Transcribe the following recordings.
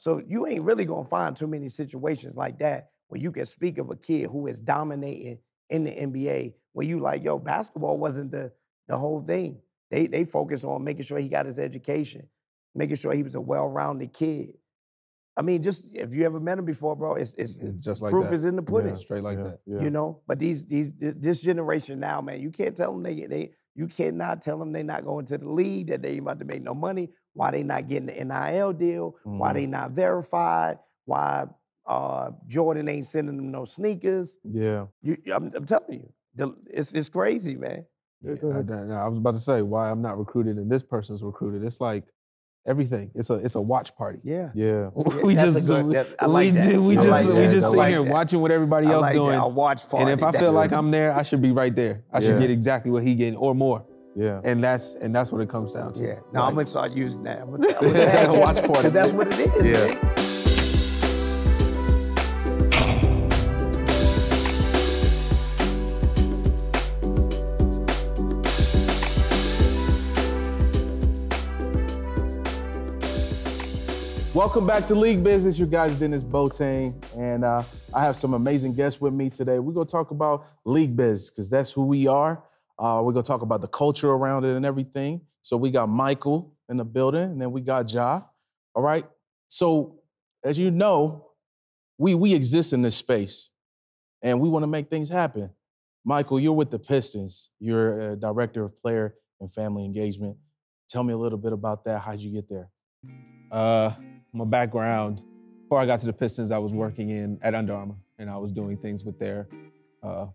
So you ain't really gonna find too many situations like that where you can speak of a kid who is dominating in the NBA where you like, yo, basketball wasn't the whole thing. They focused on making sure he got his education, making sure he was a well-rounded kid. I mean, just if you ever met him before, bro, it's just like proof that. is in the pudding. Yeah, straight like that. You know, but this generation now, man, you can't tell them you cannot tell them they not going to the league, that they ain't about to make no money, why they not getting the NIL deal, why they not verified, why Jordan ain't sending them no sneakers. Yeah. I'm telling you, it's crazy, man. Yeah, I was about to say why I'm not recruited and this person's recruited. It's like everything. It's a watch party. Yeah. We just I like that. We just sit here that. watching what everybody else doing. A watch party. And if I feel like I'm there, I should be right there. I should get exactly what he getting or more. Yeah. And that's what it comes down to. Yeah. No, I'm gonna start using that. I'm gonna watch party. That's what it is. Yeah. Man. Welcome back to League Biz. It's your guys, Dennis Boateng, and I have some amazing guests with me today. We're gonna talk about League Biz, because that's who we are. We're gonna talk about the culture around it and everything. So we got Michael in the building, and then we got Jah. All right. So as you know, we exist in this space, and we want to make things happen. Michael, you're with the Pistons. You're a director of player and family engagement. Tell me a little bit about that. How'd you get there? My background, before I got to the Pistons, I was working at Under Armour, and I was doing things with their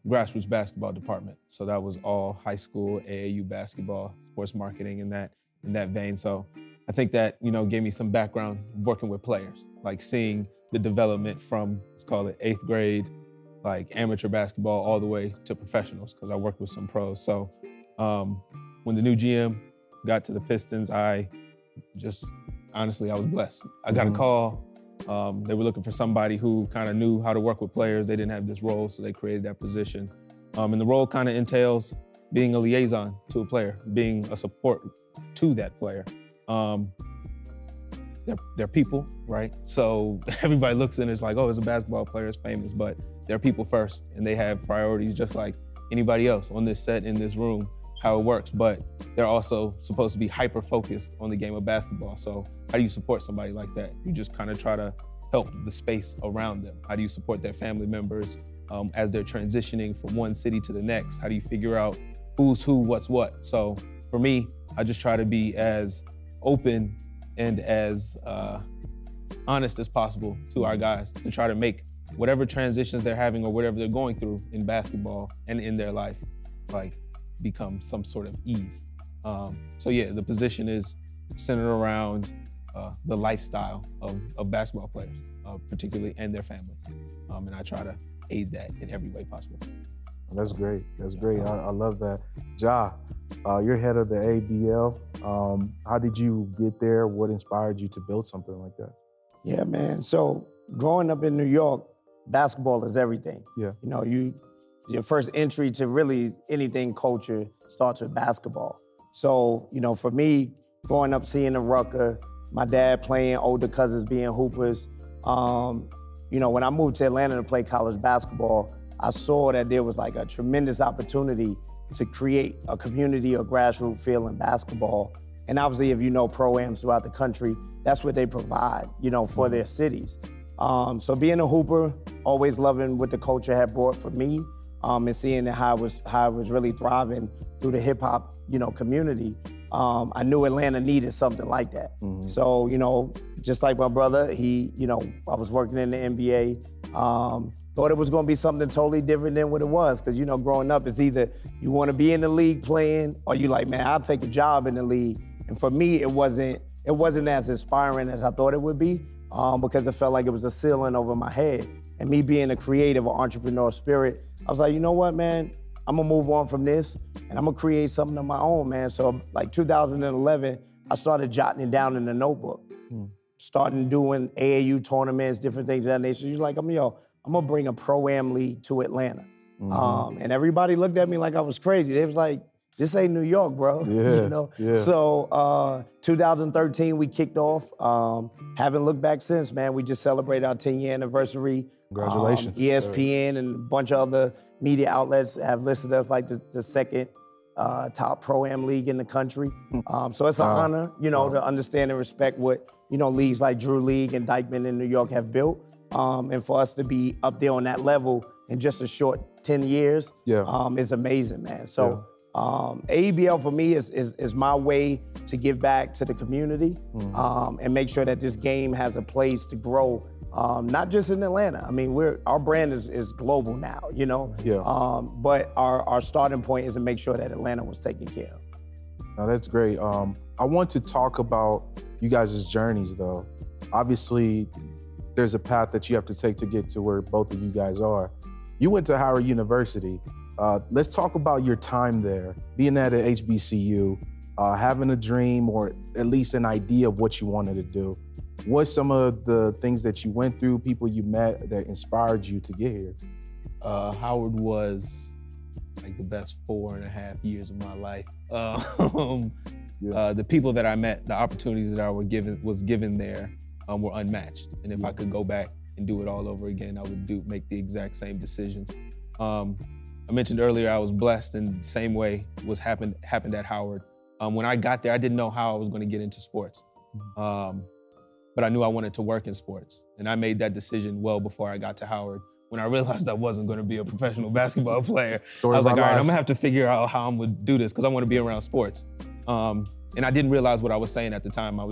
grassroots basketball department. So that was all high school, AAU basketball, sports marketing in that vein. So I think that, gave me some background working with players, like seeing the development from, let's call it 8th grade, like amateur basketball all the way to professionals, because I worked with some pros. So when the new GM got to the Pistons, honestly, I was blessed. I got a call. They were looking for somebody who kind of knew how to work with players. They didn't have this role, so they created that position. And the role kind of entails being a liaison to a player, being a support to that player. They're people, right? So everybody looks in, it's like, oh, it's a basketball player, it's famous, but they're people first, and they have priorities just like anybody else on this set, in this room, how it works, but they're also supposed to be hyper-focused on the game of basketball. So how do you support somebody like that? You just kind of try to help the space around them. How do you support their family members as they're transitioning from one city to the next? How do you figure out who's who, what's what? So for me, I just try to be as open and as honest as possible to our guys to try to make whatever transitions they're having or whatever they're going through in basketball and in their life, like, become some sort of ease. So yeah, the position is centered around the lifestyle of basketball players, particularly, and their families. And I try to aid that in every way possible. That's great. That's great. I love that. Jah, you're head of the ABL. How did you get there? What inspired you to build something like that? Yeah, man. So growing up in New York, basketball is everything. Yeah. Your first entry to really anything culture starts with basketball. So, for me, growing up seeing the Rucker, my dad playing, older cousins being hoopers, when I moved to Atlanta to play college basketball, I saw that there was like a tremendous opportunity to create a community or grassroots feel in basketball. And obviously, if you know pro-ams throughout the country, that's what they provide, for their cities. So being a hooper, always loving what the culture had brought for me, and seeing how it was really thriving through the hip hop, community. I knew Atlanta needed something like that. So, just like my brother, I was working in the NBA. Thought it was gonna be something totally different than what it was. Cause growing up, it's either you wanna be in the league playing, or you like, man, I'll take a job in the league. And for me, it wasn't as inspiring as I thought it would be, because it felt like it was a ceiling over my head. And me being a creative or entrepreneur spirit, I was like, you know what, man? I'm gonna move on from this, and I'm gonna create something of my own, man. So like 2011, I started jotting it down in a notebook. Starting doing AAU tournaments, different things of that nature. You're like, I'm gonna bring a pro-am league to Atlanta. And everybody looked at me like I was crazy. They was like, this ain't New York, bro. Yeah, You know? yeah. So 2013, we kicked off. Haven't looked back since, man. We just celebrated our 10-year anniversary. Congratulations. ESPN and a bunch of other media outlets have listed us like the second top Pro-Am league in the country. So it's an honor, you know, to understand and respect what, you know, leagues like Drew League and Dykeman in New York have built. And for us to be up there on that level in just a short 10 years is amazing, man. So AEBL for me is my way to give back to the community and make sure that this game has a place to grow, not just in Atlanta. I mean, our brand is global now, you know? But our starting point is to make sure that Atlanta was taken care of. Now that's great. I want to talk about you guys' journeys though. Obviously, there's a path that you have to take to get to where both of you guys are. You went to Howard University. Let's talk about your time there, being at an HBCU, having a dream or at least an idea of what you wanted to do. What's some of the things that you went through, people you met that inspired you to get here? Howard was like the best 4.5 years of my life. The people that I met, the opportunities that I was given there were unmatched. And if I could go back and do it all over again, I would make the exact same decisions. I mentioned earlier I was blessed, and the same way happened at Howard. When I got there, I didn't know how I was going to get into sports. But I knew I wanted to work in sports. And I made that decision well before I got to Howard. When I realized I wasn't going to be a professional basketball player, I was like, all right, I'm going to have to figure out how I'm going to do this because I want to be around sports. And I didn't realize what I was saying at the time. It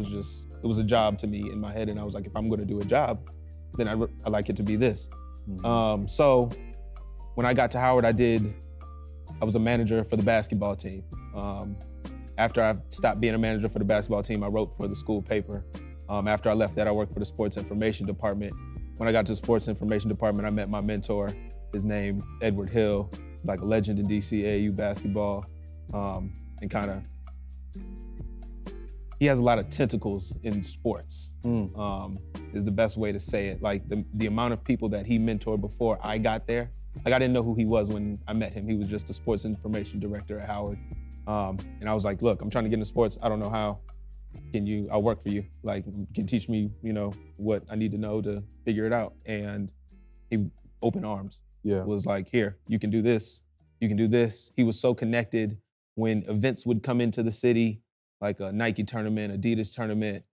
was a job to me in my head. And I was like, if I'm going to do a job, then I like it to be this. So when I got to Howard, I was a manager for the basketball team. After I stopped being a manager for the basketball team, I wrote for the school paper. After I left that, I worked for the sports information department. When I got to the sports information department, I met my mentor, his name, Edward Hill, like a legend in DCAU basketball, and kind of, he has a lot of tentacles in sports, is the best way to say it. Like the amount of people that he mentored before I got there, like I didn't know who he was when I met him. He was just the sports information director at Howard. And I was like, look, I'm trying to get into sports. I don't know how. I'll work for you. Like, can teach me, you know, what I need to know to figure it out. And he opened arms. Was like, here, you can do this. You can do this. He was so connected when events would come into the city, like a Nike tournament, Adidas tournament,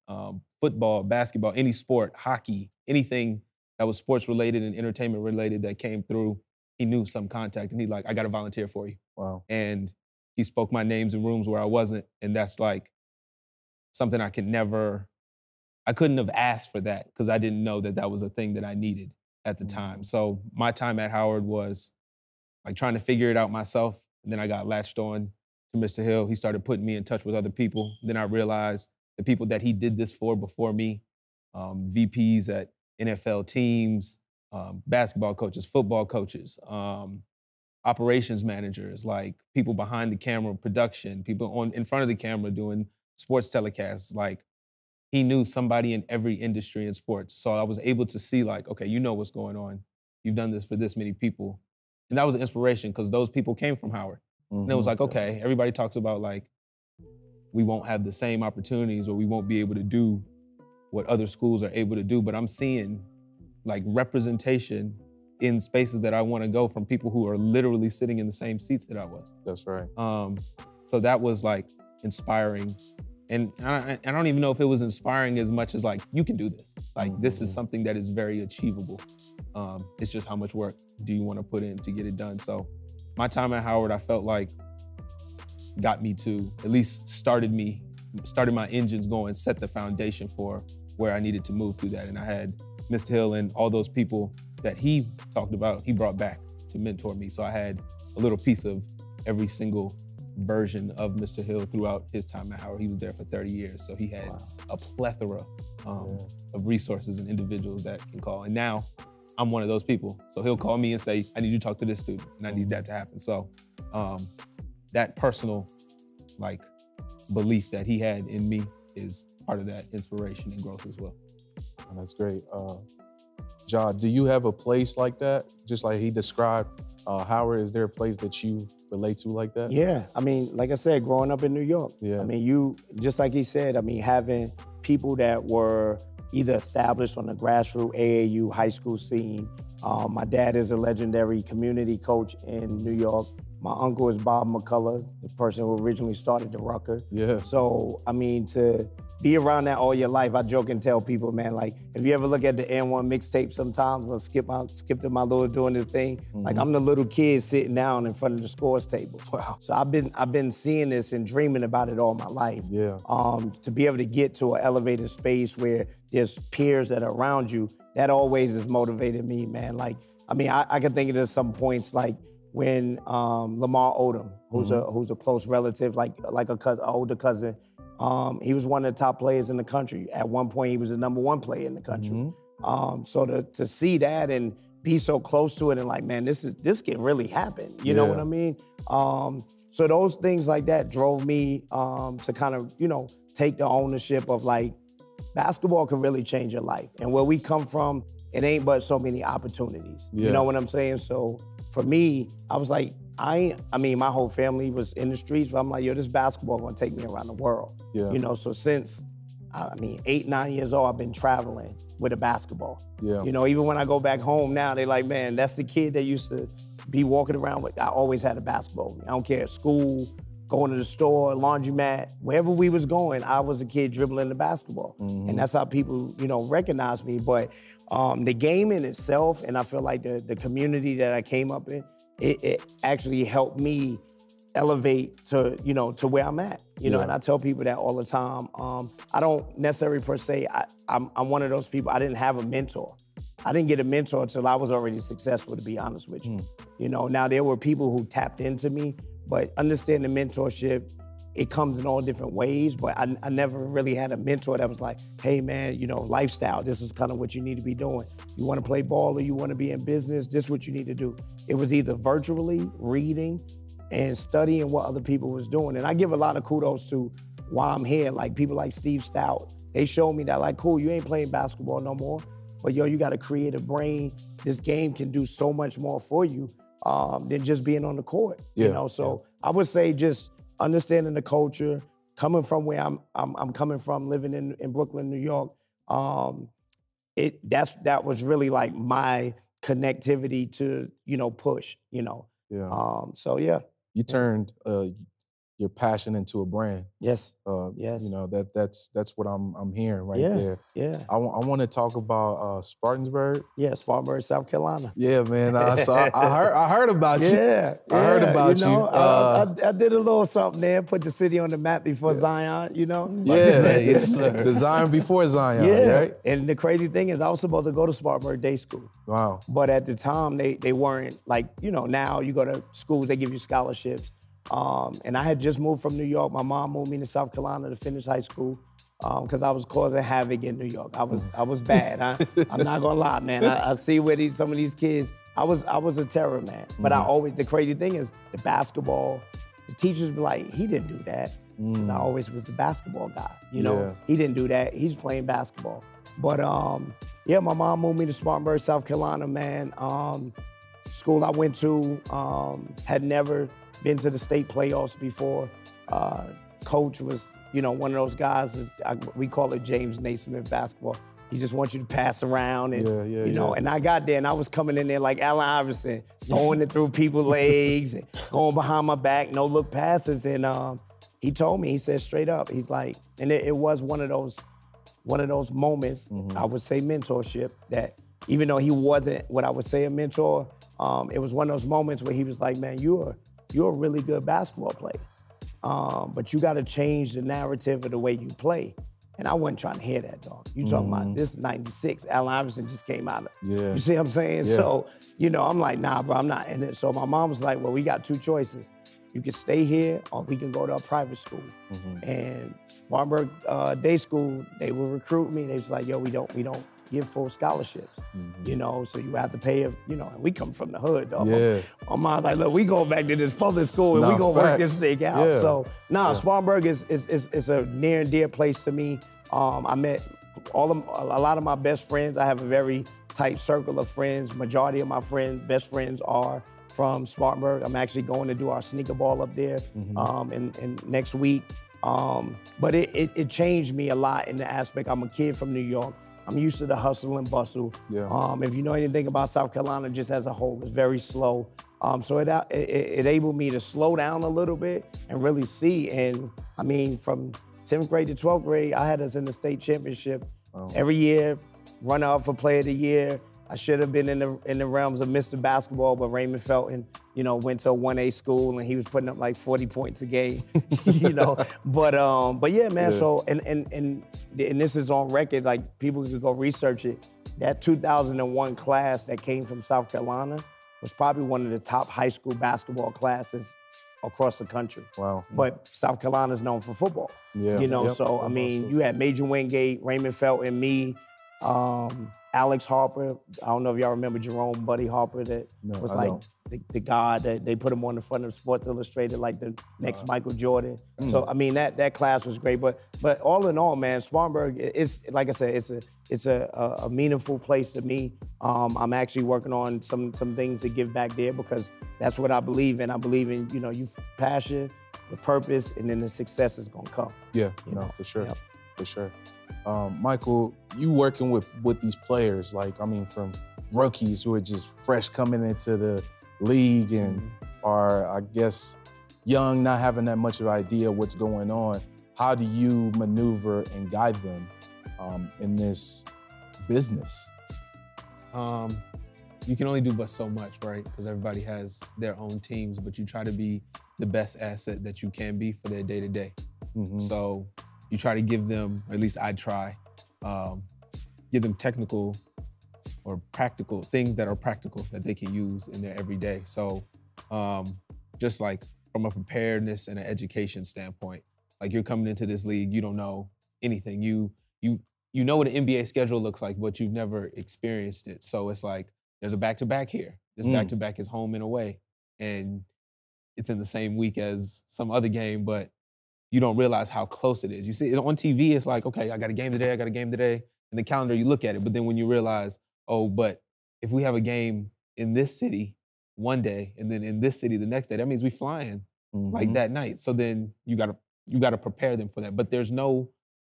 football, basketball, any sport, hockey, anything that was sports related and entertainment related that came through, he knew some contact, and he's like, I got to volunteer for you. Wow. And he spoke my names in rooms where I wasn't, and that's like something I couldn't have asked for that because I didn't know that was a thing that I needed at the time. So my time at Howard was like trying to figure it out myself, and then I got latched on to Mr. Hill. He started putting me in touch with other people. Then I realized the people that he did this for before me, VPs at NFL teams, basketball coaches, football coaches, operations managers, like people behind the camera, production, people in front of the camera doing sports telecasts. Like, he knew somebody in every industry in sports. So I was able to see like, okay, you know what's going on. You've done this for this many people. And that was an inspiration because those people came from Howard. And it was like, okay, everybody talks about like, we won't have the same opportunities or we won't be able to do what other schools are able to do, but I'm seeing like representation in spaces that I want to go from people who are literally sitting in the same seats that I was. That's right. So that was like inspiring. And I don't even know if it was inspiring as much as like, you can do this. Like, this is something that is very achievable. It's just how much work do you want to put in to get it done? So my time at Howard, I felt like got me to, at least started my engines going, set the foundation for where I needed to move through that. And I had Mr. Hill and all those people that he talked about, he brought back to mentor me. So I had a little piece of every single version of Mr. Hill throughout his time at Howard. He was there for 30 years. So he had a plethora of resources and individuals that can call. And now I'm one of those people. So he'll call me and say, I need you to talk to this student, and I need that to happen. So that personal like belief that he had in me is part of that inspiration and growth as well. Oh, that's great. Jah, do you have a place like that? Just like he described Howard, is there a place that you relate to like that? Yeah, I mean, like I said, growing up in New York. Yeah. I mean, you, just like he said, I mean, having people that were either established on the grassroots AAU high school scene. My dad is a legendary community coach in New York. My uncle is Bob McCullough, the person who originally started the Rucker. Yeah. So, I mean, to be around that all your life, I joke and tell people, man, like, if you ever look at the N1 mixtape sometimes, I'll skip to my little doing this thing, like I'm the little kid sitting down in front of the scores table. Wow. So I've been seeing this and dreaming about it all my life. Yeah. To be able to get to an elevated space where there's peers that are around you, that always has motivated me, man. Like, I mean, I can think of some points like when Lamar Odom, who's a close relative, like a cousin, older cousin, he was one of the top players in the country. At one point, he was the #1 player in the country. So to see that and be so close to it and like, man, this can really happen. You know what I mean? So those things like that drove me to kind of, take the ownership of like, basketball can really change your life. And where we come from, it ain't but so many opportunities. Yeah. You know what I'm saying? So for me, I was like, I mean, my whole family was in the streets, but I'm like, yo, this basketball gonna take me around the world. Yeah. So since, 8, 9 years old, I've been traveling with a basketball. Yeah. Even when I go back home now, they like, man, that's the kid that used to be walking around with. I always had a basketball with me. I don't care, school, going to the store, laundromat, wherever we was going, I was a kid dribbling the basketball. And that's how people, recognize me. But the game in itself, and I feel like the community that I came up in, it actually helped me elevate to where I'm at. And I tell people that all the time. I don't necessarily per se, I'm one of those people, I didn't have a mentor. I didn't get a mentor until I was already successful, to be honest with you. Now there were people who tapped into me, but understanding mentorship, it comes in all different ways, but I never really had a mentor that was like, hey man, lifestyle, this is kind of what you need to be doing. You want to play ball or you want to be in business, this is what you need to do. It was either virtually reading and studying what other people was doing. And I give a lot of kudos to why I'm here, like people like Steve Stout. They showed me that like, cool, you ain't playing basketball no more, but yo, you got a creative brain. This game can do so much more for you than just being on the court. So I would say just understanding the culture, coming from where I'm coming from, living in Brooklyn, New York. That was really like my connectivity to push. So yeah. You turned your passion into a brand. Yes. Yes. That's what I'm hearing right there. Yeah. I want to talk about Spartansburg. Yeah, Spartanburg, South Carolina. Yeah, man. I heard about you. Yeah. I heard about you. I did a little something there, put the city on the map before Zion, Yeah, yes, sir. The Zion before Zion, right? And the crazy thing is I was supposed to go to Spartanburg Day School. Wow. But at the time, they weren't like, now you go to schools, they give you scholarships. And I had just moved from New York. My mom moved me to South Carolina to finish high school because I was causing havoc in New York. I was bad. I'm not gonna lie, man. I see where some of these kids. I was a terror, man. But the crazy thing is the basketball. The teachers be like, he didn't do that. 'Cause I always was the basketball guy. He didn't do that. He's playing basketball. But my mom moved me to Spartanburg, South Carolina, man. School I went to had never been to the state playoffs before. Coach was, one of those guys, we call it James Naismith basketball. He just wants you to pass around and, and I got there and I was coming in there like Allen Iverson, throwing it through people's legs and going behind my back, no look passes. And he told me, he said straight up, he's like, and it was one of those moments, I would say mentorship, that even though he wasn't what I would say a mentor, it was one of those moments where he was like, man, you're a really good basketball player. But you got to change the narrative of the way you play. And I wasn't trying to hear that, dog. You talking about this 96, Allen Iverson just came out. You see what I'm saying? Yeah. So, I'm like, nah, bro, I'm not in it. So my mom was like, well, we got two choices. You can stay here or we can go to a private school. And Spartanburg Day School, they would recruit me. They was like, yo, we don't give full scholarships, so you have to pay, and we come from the hood, though. Yeah. My mom's like, look, we going back to this public school and we gonna work this thing out. Yeah. So, Spartanburg is a near and dear place to me. I met a lot of my best friends. I have a very tight circle of friends. Majority of my best friends are from Spartanburg. I'm actually going to do our sneaker ball up there in next week. But it changed me a lot in the aspect. I'm a kid from New York. I'm used to the hustle and bustle. Yeah. If you know anything about South Carolina, just as a whole, it's very slow. So it enabled me to slow down a little bit and really see. And I mean, from 10th grade to 12th grade, I had us in the state championship every year, runner up for player of the year. I should have been in the realms of Mr. Basketball, but Raymond Felton, you know, went to a 1A school and he was putting up like 40 points a game, you know. But yeah, man. Yeah. So and this is on record. Like people could go research it. That 2001 class that came from South Carolina was probably one of the top high school basketball classes across the country. Wow. But South Carolina's known for football. Yeah. You know. Yep. So I mean, you had Major Wingate, Raymond Felton, me. Alex Harper, I don't know if y'all remember Jerome Buddy Harper that was like the god that they put him on the front of Sports Illustrated like the next Michael Jordan. So I mean that class was great, but all in all, man, Spartanburg, it's like I said, it's a meaningful place to me. I'm actually working on some things to give back there because that's what I believe in. I believe in, you know, you passion, the purpose, and then the success is gonna come. Yeah, you know? For sure. Yep. For sure. Michael, you working with these players, like, I mean, from rookies who are just fresh coming into the league and are, I guess, young, not having that much of an idea what's going on. How do you maneuver and guide them in this business? You can only do but so much, right? Because everybody has their own teams, but you try to be the best asset that you can be for their day-to-day. So you try to give them, or at least I try, give them technical or practical things that are practical that they can use in their everyday. So just like from a preparedness and an education standpoint, like you're coming into this league, you don't know anything. You know what an NBA schedule looks like, but you've never experienced it. So it's like, there's a back-to-back here. This back-to-back is home and away. And it's in the same week as some other game, but you don't realize how close it is. You see it on TV, it's like, okay, I got a game today, In the calendar, you look at it, but then when you realize, oh, but if we have a game in this city one day and then in this city the next day, that means we flying like that night. So then you gotta prepare them for that. But there's no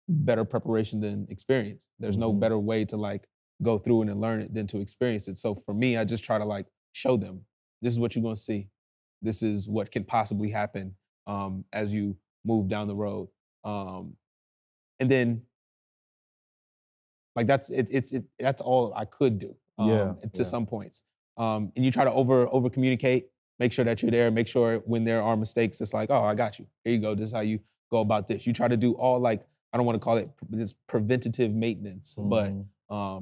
better preparation than experience. There's no better way to like go through and learn it than to experience it. So for me, I just try to like show them, this is what you're gonna see. This is what can possibly happen as you move down the road. And then like that's all I could do to some points. And you try to over communicate, make sure that you're there, make sure when there are mistakes, it's like, oh, I got you. Here you go. This is how you go about this. You try to do all like, I don't want to call it this preventative maintenance, but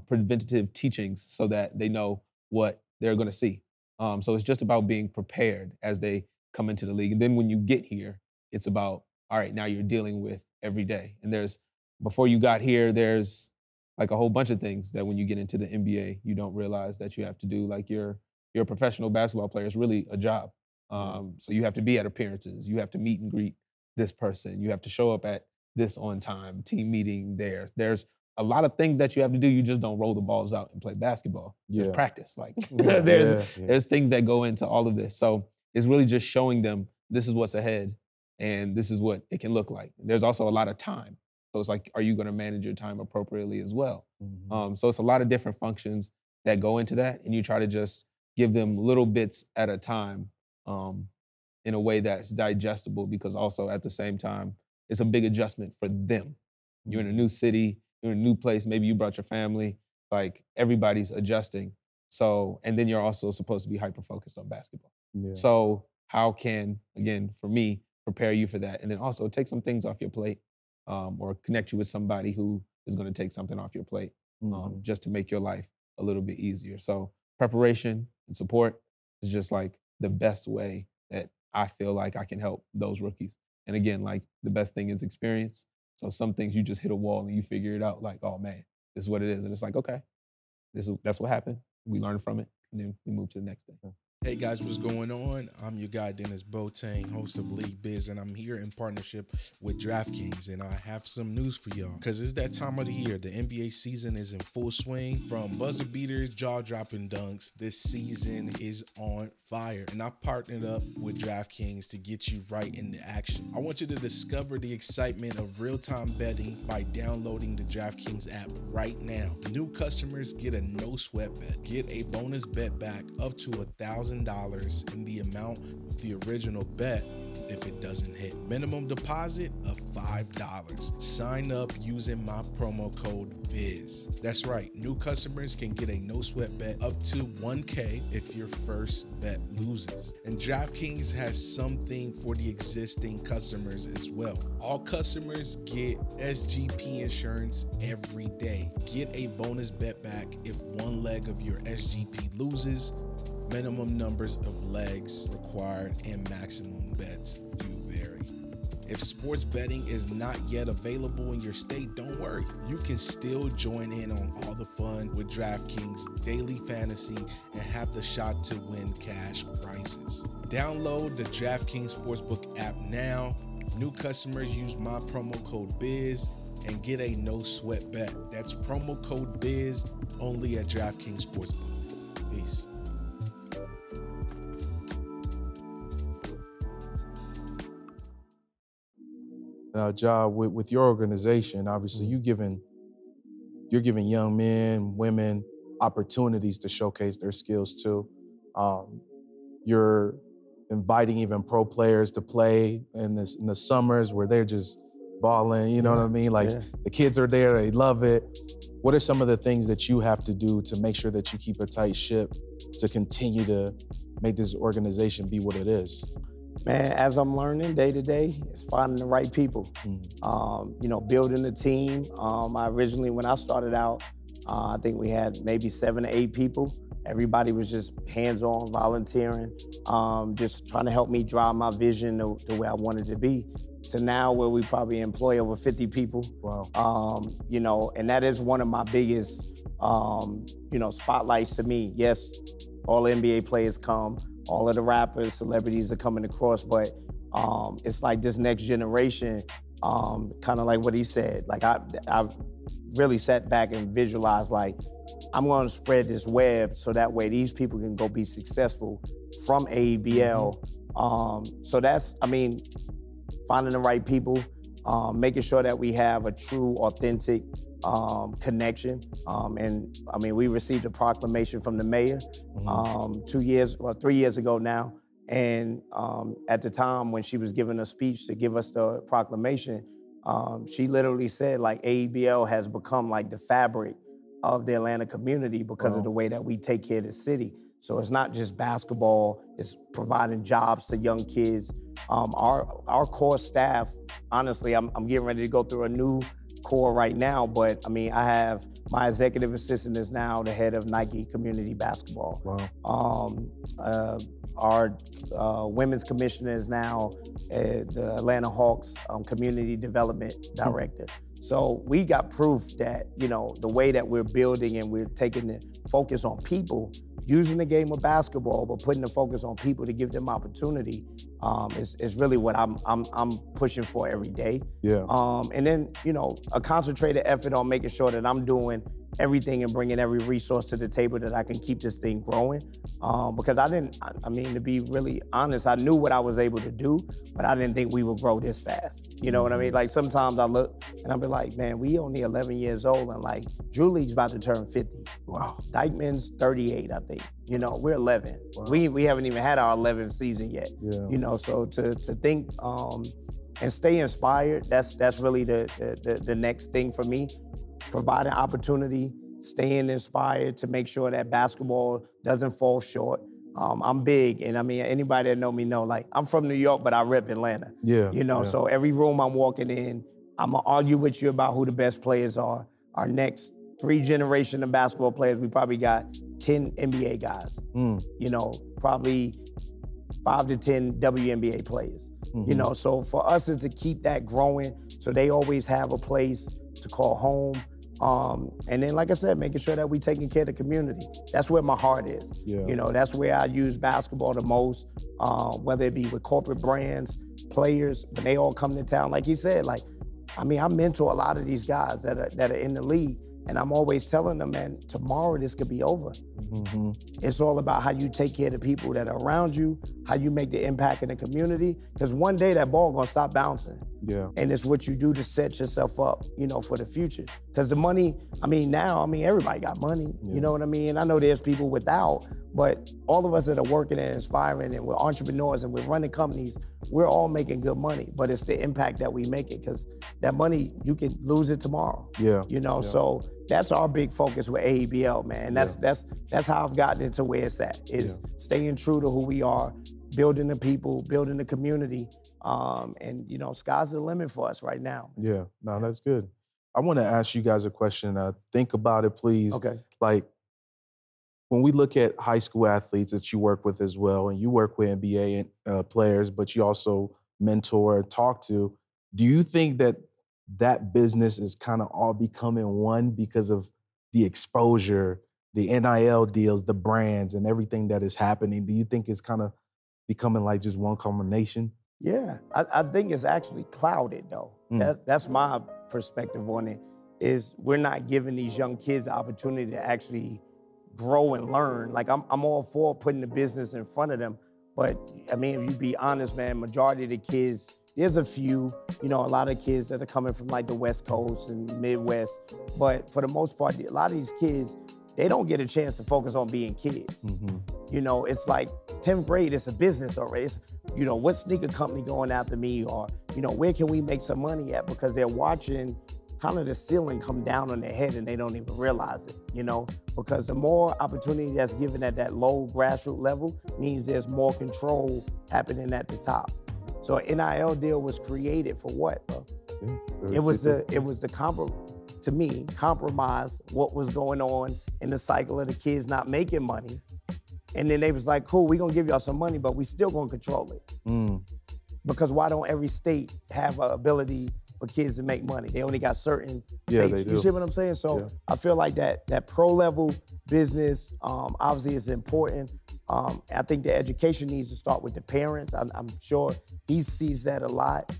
preventative teachings so that they know what they're going to see. So it's just about being prepared as they come into the league. And then when you get here, it's about, all right, now you're dealing with every day. And before you got here, there's like a whole bunch of things that when you get into the NBA, you don't realize that you have to do. Like you're a professional basketball player. It's really a job. So you have to be at appearances. You have to meet and greet this person. You have to show up at this on time, team meeting there. There's a lot of things that you have to do. You just don't roll the balls out and play basketball. There's practice. Like there's things that go into all of this. So it's really just showing them this is what's ahead and this is what it can look like. There's also a lot of time. So it's like, are you gonna manage your time appropriately as well? So it's a lot of different functions that go into that, and you try to just give them little bits at a time in a way that's digestible, because also at the same time, it's a big adjustment for them. You're in a new city, you're in a new place, maybe you brought your family, like everybody's adjusting. So, and then you're also supposed to be hyper-focused on basketball. So how can, again, for me, prepare you for that? And then also take some things off your plate or connect you with somebody who is gonna take something off your plate just to make your life a little bit easier. So preparation and support is just like the best way that I feel like I can help those rookies. And again, like the best thing is experience. So some things you just hit a wall and you figure it out like, oh man, this is what it is. And it's like, okay, that's what happened. We learn from it and then we move to the next thing. Hey guys, what's going on? I'm your guy, Dennis Boateng, host of League Biz, and I'm here in partnership with DraftKings, and I have some news for y'all. Because it's that time of the year. The NBA season is in full swing. From buzzer beaters, jaw-dropping dunks, this season is on fire. And I partnered up with DraftKings to get you right into action. I want you to discover the excitement of real-time betting by downloading the DraftKings app right now. New customers get a no-sweat bet. Get a bonus bet back up to $1,000 in the amount of the original bet if it doesn't hit. Minimum deposit of $5. Sign up using my promo code BIZ. That's right, new customers can get a no sweat bet up to $1K if your first bet loses. And DraftKings has something for the existing customers as well. All customers get SGP insurance every day. Get a bonus bet back if one leg of your SGP loses. Minimum numbers of legs required and maximum bets do vary. If sports betting is not yet available in your state, don't worry. You can still join in on all the fun with DraftKings Daily Fantasy and have the shot to win cash prizes. Download the DraftKings Sportsbook app now. New customers use my promo code BIZ and get a no sweat bet. That's promo code BIZ only at DraftKings Sportsbook. Peace. Jah, with your organization, obviously you're giving young men, women opportunities to showcase their skills too. You're inviting even pro players to play in the summers where they're just balling. You know what I mean? Like the kids are there, they love it. What are some of the things that you have to do to make sure that you keep a tight ship to continue to make this organization be what it is? Man, as I'm learning day to day, it's finding the right people. Building a team. When I started out, I think we had maybe 7 to 8 people. Everybody was just hands-on, volunteering, just trying to help me drive my vision to where I wanted to be. To now where we probably employ over 50 people. Wow. And that is one of my biggest, spotlights to me. Yes, all NBA players come. All of the rappers, celebrities are coming across, but it's like this next generation, kind of like what he said. Like I've really sat back and visualized, like, I'm gonna spread this web so that way these people can go be successful from AEBL. So that's, finding the right people, making sure that we have a true, authentic connection. We received a proclamation from the mayor 3 years ago now. And at the time when she was giving a speech to give us the proclamation, she literally said, like, AEBL has become like the fabric of the Atlanta community because of the way that we take care of the city. So it's not just basketball, it's providing jobs to young kids. Our core staff, honestly, I'm getting ready to go through a new core right now, but I have my executive assistant is now the head of Nike Community Basketball. Wow. Our women's commissioner is now the Atlanta Hawks Community Development Director. So we got proof that, the way that we're building and we're taking the focus on people, using the game of basketball, but putting the focus on people to give them opportunity is really what I'm pushing for every day. Yeah. And then, a concentrated effort on making sure that I'm doing everything and bringing every resource to the table that I can keep this thing growing. Because to be really honest, I knew what I was able to do, but I didn't think we would grow this fast. You know what I mean? Like sometimes I look and I'll be like, man, we only 11 years old and like Drew League's about to turn 50. Wow. Dykeman's 38, I think. We're 11. Wow. We haven't even had our 11th season yet. Yeah. So to think and stay inspired, that's really the next thing for me. Providing opportunity, staying inspired to make sure that basketball doesn't fall short. I'm big, and anybody that know me know, like, I'm from New York, but I rep Atlanta. Yeah. So every room I'm walking in, I'm gonna argue with you about who the best players are. Our next 3 generation of basketball players, we probably got 10 NBA guys. Probably 5 to 10 WNBA players. So for us is to keep that growing, so they always have a place to call home. And then, like I said, making sure that we taking care of the community. That's where my heart is. Yeah. You know, that's where I use basketball the most, whether it be with corporate brands, players, when they all come to town. Like he said, like, I mean, I mentor a lot of these guys that are in the league, and I'm always telling them, man, tomorrow this could be over. Mm-hmm. It's all about how you take care of the people that are around you, how you make the impact in the community, because one day that ball gonna stop bouncing. Yeah. And it's what you do to set yourself up, you know, for the future. Because the money, now, everybody got money, you know what I mean? And I know there's people without, but all of us that are working and inspiring and we're entrepreneurs and we're running companies, we're all making good money, but it's the impact that we make it, because that money, you can lose it tomorrow. Yeah. You know, so that's our big focus with AEBL, man. That's how I've gotten into where it's at, is staying true to who we are, building the people, building the community, and you know, sky's the limit for us right now. Yeah, no, that's good. I want to ask you guys a question. Think about it, please. Okay. Like, when we look at high school athletes that you work with as well, and you work with NBA players, but you also mentor and talk to, do you think that business is kind of all becoming one because of the exposure, the NIL deals, the brands, and everything that is happening? Do you think it's kind of becoming like just one combination? Yeah, I think it's actually clouded though. That's my perspective on it, is we're not giving these young kids the opportunity to actually grow and learn. Like I'm all for putting the business in front of them, but I mean, if you be honest, man, majority of the kids, there's a few, you know, a lot of kids that are coming from like the West Coast and Midwest, but for the most part, a lot of these kids, they don't get a chance to focus on being kids. You know, it's like 10th grade, it's a business already. It's, you know, what sneaker company going after me, or, you know, where can we make some money at? Because they're watching kind of the ceiling come down on their head and they don't even realize it, you know? Because the more opportunity that's given at that low grassroots level means there's more control happening at the top. So an NIL deal was created for what, bro? It was to me, compromise what was going on in the cycle of the kids not making money. And then they was like, cool, we're gonna give y'all some money, but we still gonna control it. Because why don't every state have an ability for kids to make money? They only got certain states. They do. You see what I'm saying? So I feel like that pro level business obviously is important. I think the education needs to start with the parents. I'm sure he sees that a lot.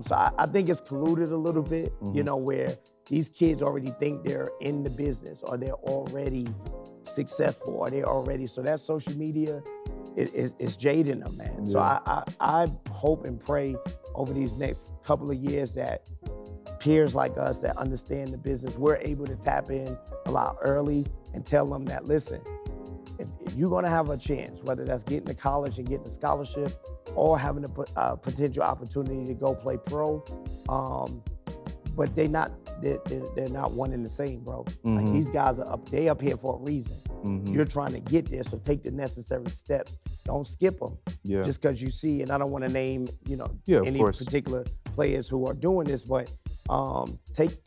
So I think it's colluded a little bit, you know, where these kids already think they're in the business, or they're already successful, or they're already, so that social media is jading them, man. So I hope and pray over these next couple of years that peers like us that understand the business, we're able to tap in a lot early and tell them that, listen, if you're gonna have a chance, whether that's getting to college and getting a scholarship or having a potential opportunity to go play pro, but they're not one and the same, bro. Like these guys are they up here for a reason. You're trying to get there, so take the necessary steps. Don't skip them. Just because you see, and I don't want to name, you know, any particular players who are doing this, but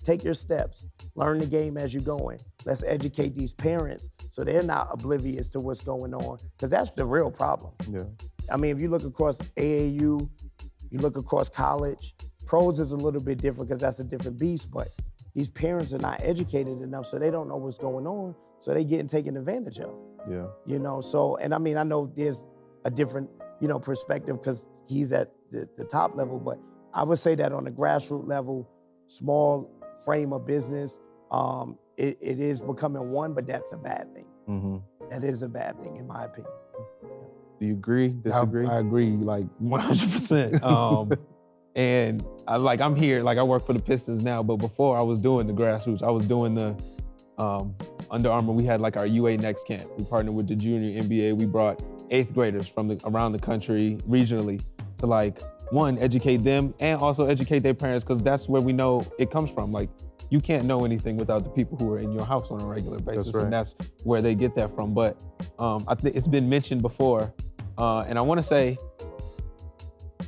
take your steps. Learn the game as you're going. Let's educate these parents so they're not oblivious to what's going on, because that's the real problem. I mean, if you look across AAU, you look across college, pros is a little bit different because that's a different beast, but these parents are not educated enough, so they don't know what's going on, so they getting taken advantage of. You know, so, and I mean, I know there's a different, you know, perspective because he's at the top level, but I would say that on the grassroots level, small frame of business, it is becoming one, but that's a bad thing. That is a bad thing, in my opinion. Do you agree, disagree? I agree, like 100%. And I'm here, like I work for the Pistons now, but before I was doing the grassroots, I was doing the Under Armour. We had like our UA Next camp. We partnered with the junior NBA. We brought 8th graders from around the country regionally to like, one, educate them and also educate their parents, because that's where we know it comes from. Like, you can't know anything without the people who are in your house on a regular basis, and that's where they get that from. But I think it's been mentioned before, and I want to say,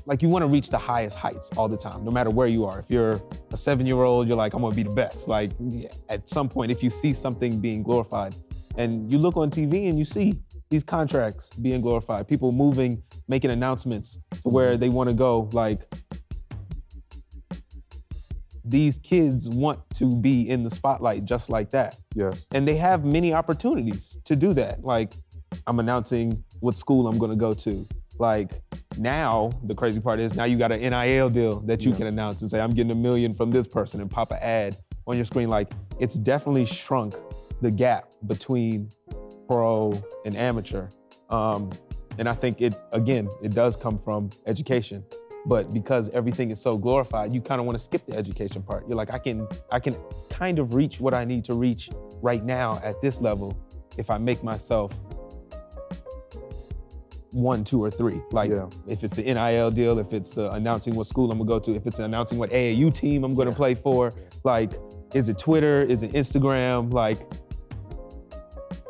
like, you want to reach the highest heights all the time, no matter where you are. If you're a 7-year-old, you're like, I'm gonna be the best. Like, at some point, if you see something being glorified, and you look on TV and you see these contracts being glorified, people moving, making announcements to where they want to go, like, these kids want to be in the spotlight just like that. Yeah. And they have many opportunities to do that. Like, I'm announcing what school I'm gonna go to. Like, now, the crazy part is now you got an NIL deal that you can announce and say, I'm getting $1 million from this person and pop an ad on your screen. Like, it's definitely shrunk the gap between pro and amateur. And I think it does come from education. But because everything is so glorified, you kind of want to skip the education part. You're like, I can kind of reach what I need to reach right now at this level if I make myself 1, 2, or 3. Like, if it's the NIL deal, if it's the announcing what school I'm gonna go to, if it's announcing what AAU team I'm gonna play for, like, is it Twitter, is it Instagram? Like,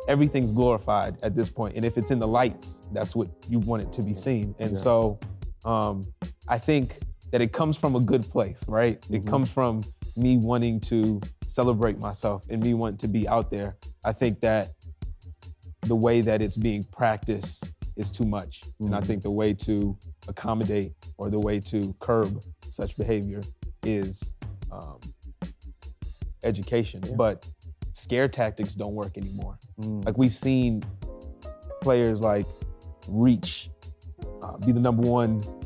everything's glorified at this point. And if it's in the lights, that's what you want it to be seen. And so, I think that it comes from a good place, right? It comes from me wanting to celebrate myself and me wanting to be out there. I think that the way that it's being practiced is too much. And I think the way to accommodate or the way to curb such behavior is education. But scare tactics don't work anymore. Like, we've seen players like reach, be the #1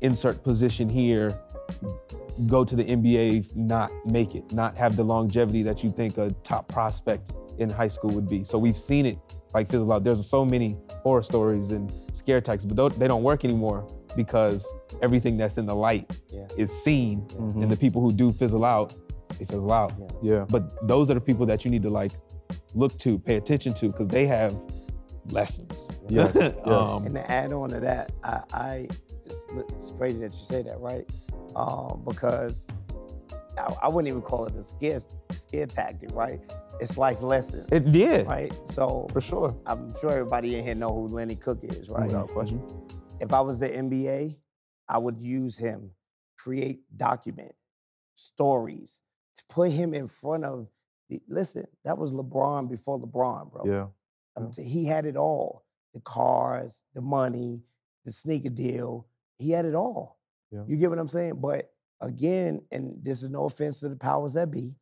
insert position here, go to the NBA, not make it, not have the longevity that you think a top prospect in high school would be. So we've seen it like fizzle out. There's so many horror stories and scare tactics, but they don't work anymore because everything that's in the light is seen, and the people who do fizzle out, they fizzle out. But those are the people that you need to like look to, pay attention to, because they have lessons. And to add on to that, it's crazy that you say that, right? Because I wouldn't even call it a scare tactic, right? It's life lessons. It did. Right? So for sure. I'm sure everybody in here know who Lenny Cook is, right? Without question. If I was the NBA, I would use him, create document, stories, to put him in front of listen, that was LeBron before LeBron, bro. He had it all. The cars, the money, the sneaker deal. He had it all. You get what I'm saying? But again, and this is no offense to the powers that be,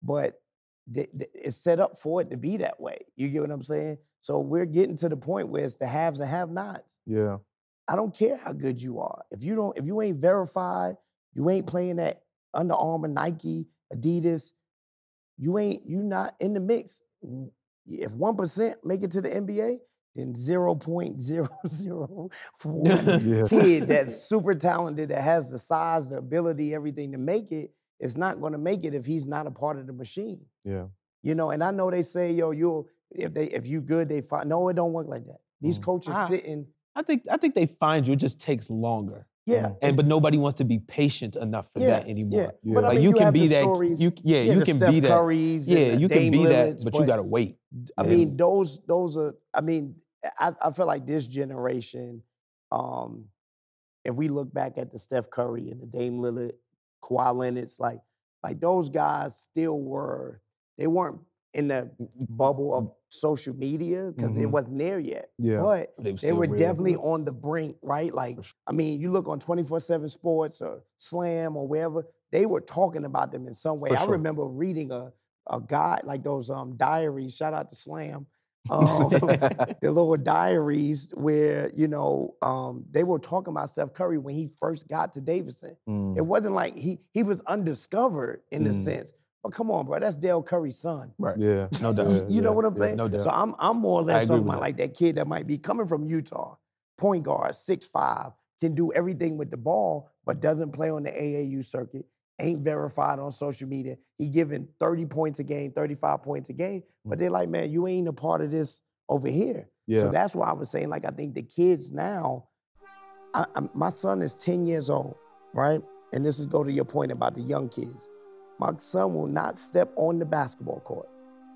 but it's set up for it to be that way. You get what I'm saying? So we're getting to the point where it's the haves and have-nots. I don't care how good you are. If you ain't verified, you ain't playing at Under Armour, Nike, Adidas, you not in the mix. If 1% make it to the NBA, then 0.001 kid that's super talented, that has the size, the ability, everything to make it, is not going to make it if he's not a part of the machine. You know, and I know they say, yo, if you good, they find. No, it don't work like that. These coaches sitting. I think they find you. It just takes longer. But nobody wants to be patient enough for that anymore. But like, I mean, you can be that. Stories, you can Steph be that. Currys you can Dame be Lillards, that, but you gotta wait. I mean, those are. I mean, I feel like this generation. If we look back at the Steph Curry and the Dame Lillard, Kawhi Leonard's, like those guys still were. They weren't in the bubble of social media because it wasn't there yet. But they were definitely on the brink, right? Like, I mean, you look on 24/7 Sports or Slam or wherever, they were talking about them in some way. I remember reading a guide, like those diaries, shout out to Slam, the little diaries where, you know, they were talking about Steph Curry when he first got to Davidson. It wasn't like he was undiscovered in the sense. But come on, bro, that's Dale Curry's son. Right. No doubt. You know what I'm saying? No doubt. So I'm more or less talking about that. like that kid that might be coming from Utah, point guard, 6'5", can do everything with the ball, but doesn't play on the AAU circuit, ain't verified on social media. He giving 30 points a game, 35 points a game, but they're like, man, you ain't a part of this over here. So that's why I was saying, like, I think the kids now, my son is 10 years old, right? And this is go to your point about the young kids. My son will not step on the basketball court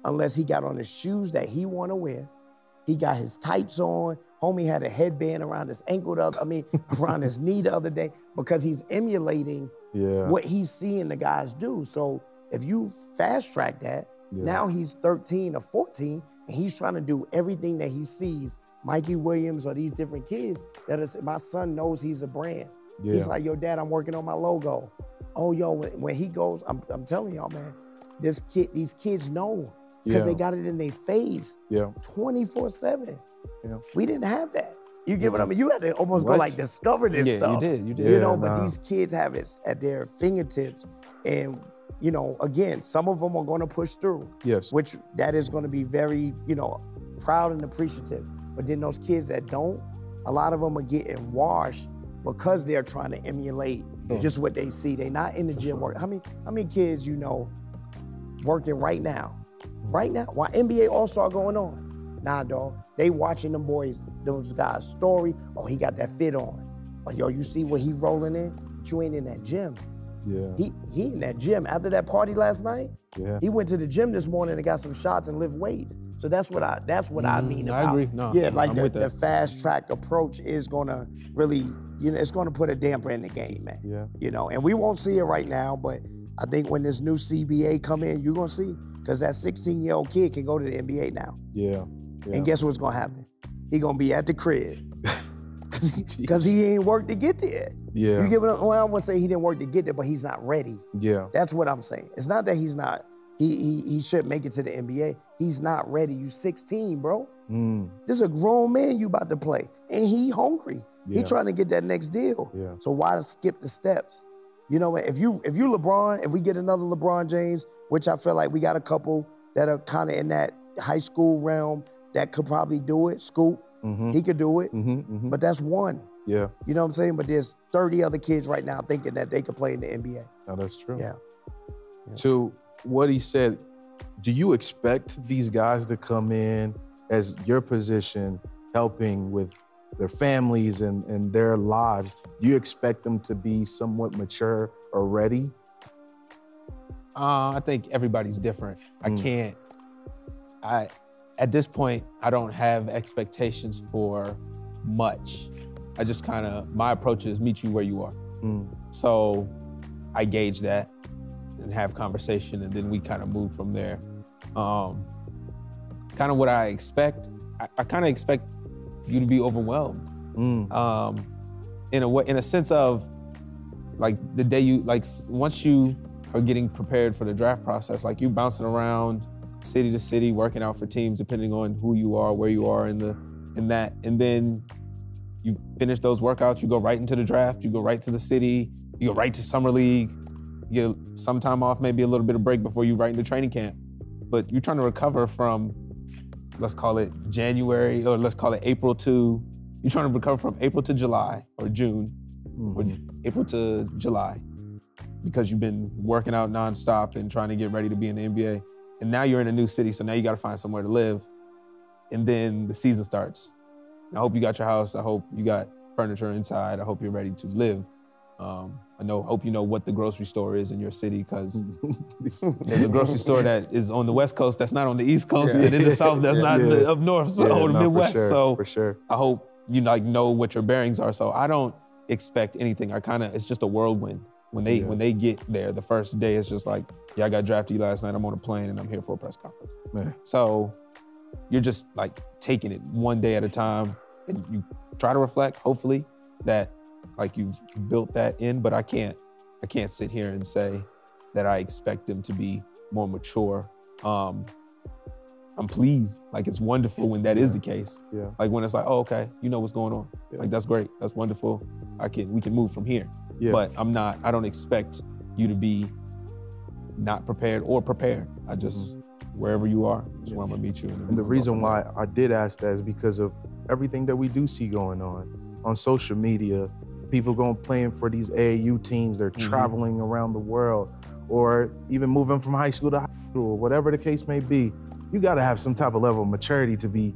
unless he got on the shoes that he want to wear. He got his tights on. Homie had a headband around his ankle, around his knee the other day, because he's emulating what he's seeing the guys do. So if you fast track that, now he's 13 or 14, and he's trying to do everything that he sees, Mikey Williams or these different kids, my son knows he's a brand. He's like, yo, Dad, I'm working on my logo. Oh, yo, when he goes, I'm telling y'all, man, these kids know because Yeah. they got it in their face Yeah. 24/7. Yeah. We didn't have that. You give it up, you had to almost go What? like discover this Yeah, stuff. you did. You know, Yeah, but nah. these kids have it at their fingertips. And, you know, again, some of them are gonna push through. Yes. Which that is gonna be very, you know, proud and appreciative. But then those kids that don't, a lot of them are getting washed because they're trying to emulate just what they see. They're not in the gym work. How many kids you know working right now? Right now, while NBA All-Star going on. Nah, dog. They watching them boys, those guys' story. Oh, he got that fit on. Like, yo, you see what he rolling in? But you ain't in that gym. Yeah. He in that gym. After that party last night, Yeah. he went to the gym this morning and got some shots and lift weights. So that's what I mean I about. agree. No, yeah, like I'm with the that. fast track approach is gonna really, you know, it's gonna put a damper in the game, man. Yeah. You know, and we won't see it right now, but I think when this new CBA come in, you're gonna see, because that 16-year-old kid can go to the NBA now. Yeah. Yeah. And guess what's gonna happen? He gonna be at the crib. Because he ain't worked to get there. Yeah. You give it, well, I wouldn't say he didn't work to get there, but he's not ready. Yeah. That's what I'm saying. It's not that he's not, he should make it to the NBA. He's not ready. You 16, bro. This is a grown man you about to play. And he hungry. Yeah. He trying to get that next deal. Yeah. So why skip the steps? You know, if you LeBron, if we get another LeBron James, which I feel like we got a couple that are kind of in that high school realm that could probably do it, Scoop, he could do it, but that's one. Yeah. You know what I'm saying? But there's 30 other kids right now thinking that they could play in the NBA. No, that's true. Yeah. To what he said, do you expect these guys to come in as your position, helping with their families and their lives? Do you expect them to be somewhat mature or ready? I think everybody's different. At this point, I don't have expectations for much. I just my approach is meet you where you are. So I gauge that and have conversation, and then we kind of move from there. Kind of what I expect, I kind of expect you to be overwhelmed. In a sense of, like, the day you, like, once you are getting prepared for the draft process, like, you bouncing around city to city, working out for teams, depending on who you are, where you are in that, and then you finish those workouts, you go right into the draft, you go right to the city, you go right to summer league, you get some time off, maybe a little bit of break before you right into training camp. But you're trying to recover from, let's call it January, or let's call it April to, you're trying to recover from April to July, or June, or April to July, because you've been working out nonstop and trying to get ready to be in the NBA. And now you're in a new city, so now you gotta find somewhere to live. And then the season starts. I hope you got your house. I hope you got furniture inside. I hope you're ready to live. Hope you know what the grocery store is in your city, because there's a grocery store that is on the West Coast that's not on the East Coast, and in the South that's not up north, or the Midwest. For sure. I hope you know what your bearings are. So I don't expect anything. It's just a whirlwind. When they get there, the first day is just like, yeah, I got drafted last night, I'm on a plane and I'm here for a press conference. Man. So you're just like taking it one day at a time, and you try to reflect, hopefully, that like you've built that in, but I can't sit here and say that I expect them to be more mature. I'm pleased, like, it's wonderful when that is the case. Yeah. Like, when it's like, oh, okay, you know what's going on. Yeah. Like, that's great, that's wonderful. We can move from here. Yeah. But I don't expect you to be not prepared or prepared. I just, wherever you are, is where I'm gonna meet you. And the reason why I did ask that is because of everything that we do see going on social media. People going playing for these AAU teams, they're traveling around the world, or even moving from high school to high school, whatever the case may be. You gotta have some type of level of maturity to be,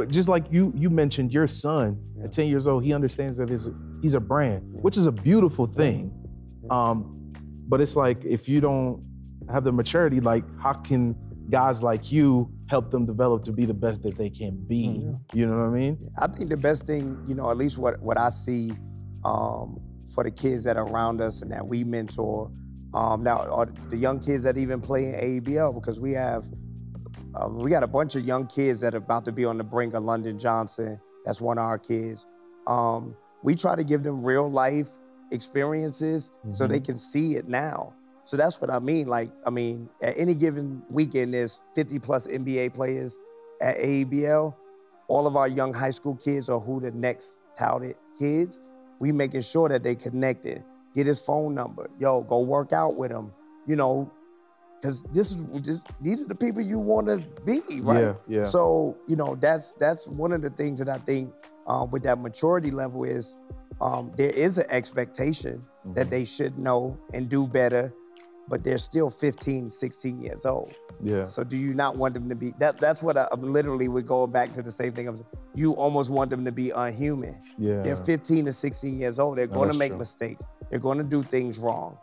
just like you mentioned your son at 10 years old, he understands that he's a brand, which is a beautiful thing. But it's like, if you don't have the maturity, like, how can guys like you help them develop to be the best that they can be? You know what I mean? I think the best thing, at least what I see for the kids that are around us and that we mentor, now are the young kids that even play in AABL, because we got a bunch of young kids that are about to be on the brink of London Johnson. That's one of our kids. We try to give them real life experiences so they can see it now. So that's what I mean. Like, I mean, at any given weekend, there's 50 plus NBA players at AEBL. All of our young high school kids are who the next touted kids. We making sure that they connected. Get his phone number. Yo, go work out with him. You know, because these are the people you want to be, right? Yeah, yeah. So, you know, that's one of the things that I think with that maturity level is there is an expectation that they should know and do better, but they're still 15, 16 years old. Yeah. So do you not want them to be, that's what I'm literally, we're going back to the same thing. You almost want them to be unhuman. Yeah. They're 15 to 16 years old. They're going to make mistakes. They're going to do things wrong.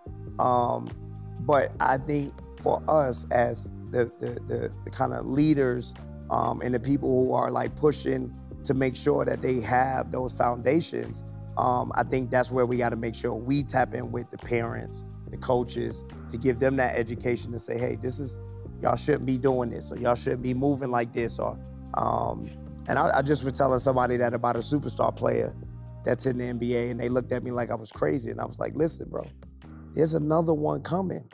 But I think for us as the kind of leaders and the people who are like pushing to make sure that they have those foundations, I think that's where we got to make sure we tap in with the parents, the coaches, to give them that education to say, hey, this is, y'all shouldn't be doing this, or y'all shouldn't be moving like this, or, and I just was telling somebody that about a superstar player that's in the NBA, and they looked at me like I was crazy, and I was like, listen, bro, there's another one coming.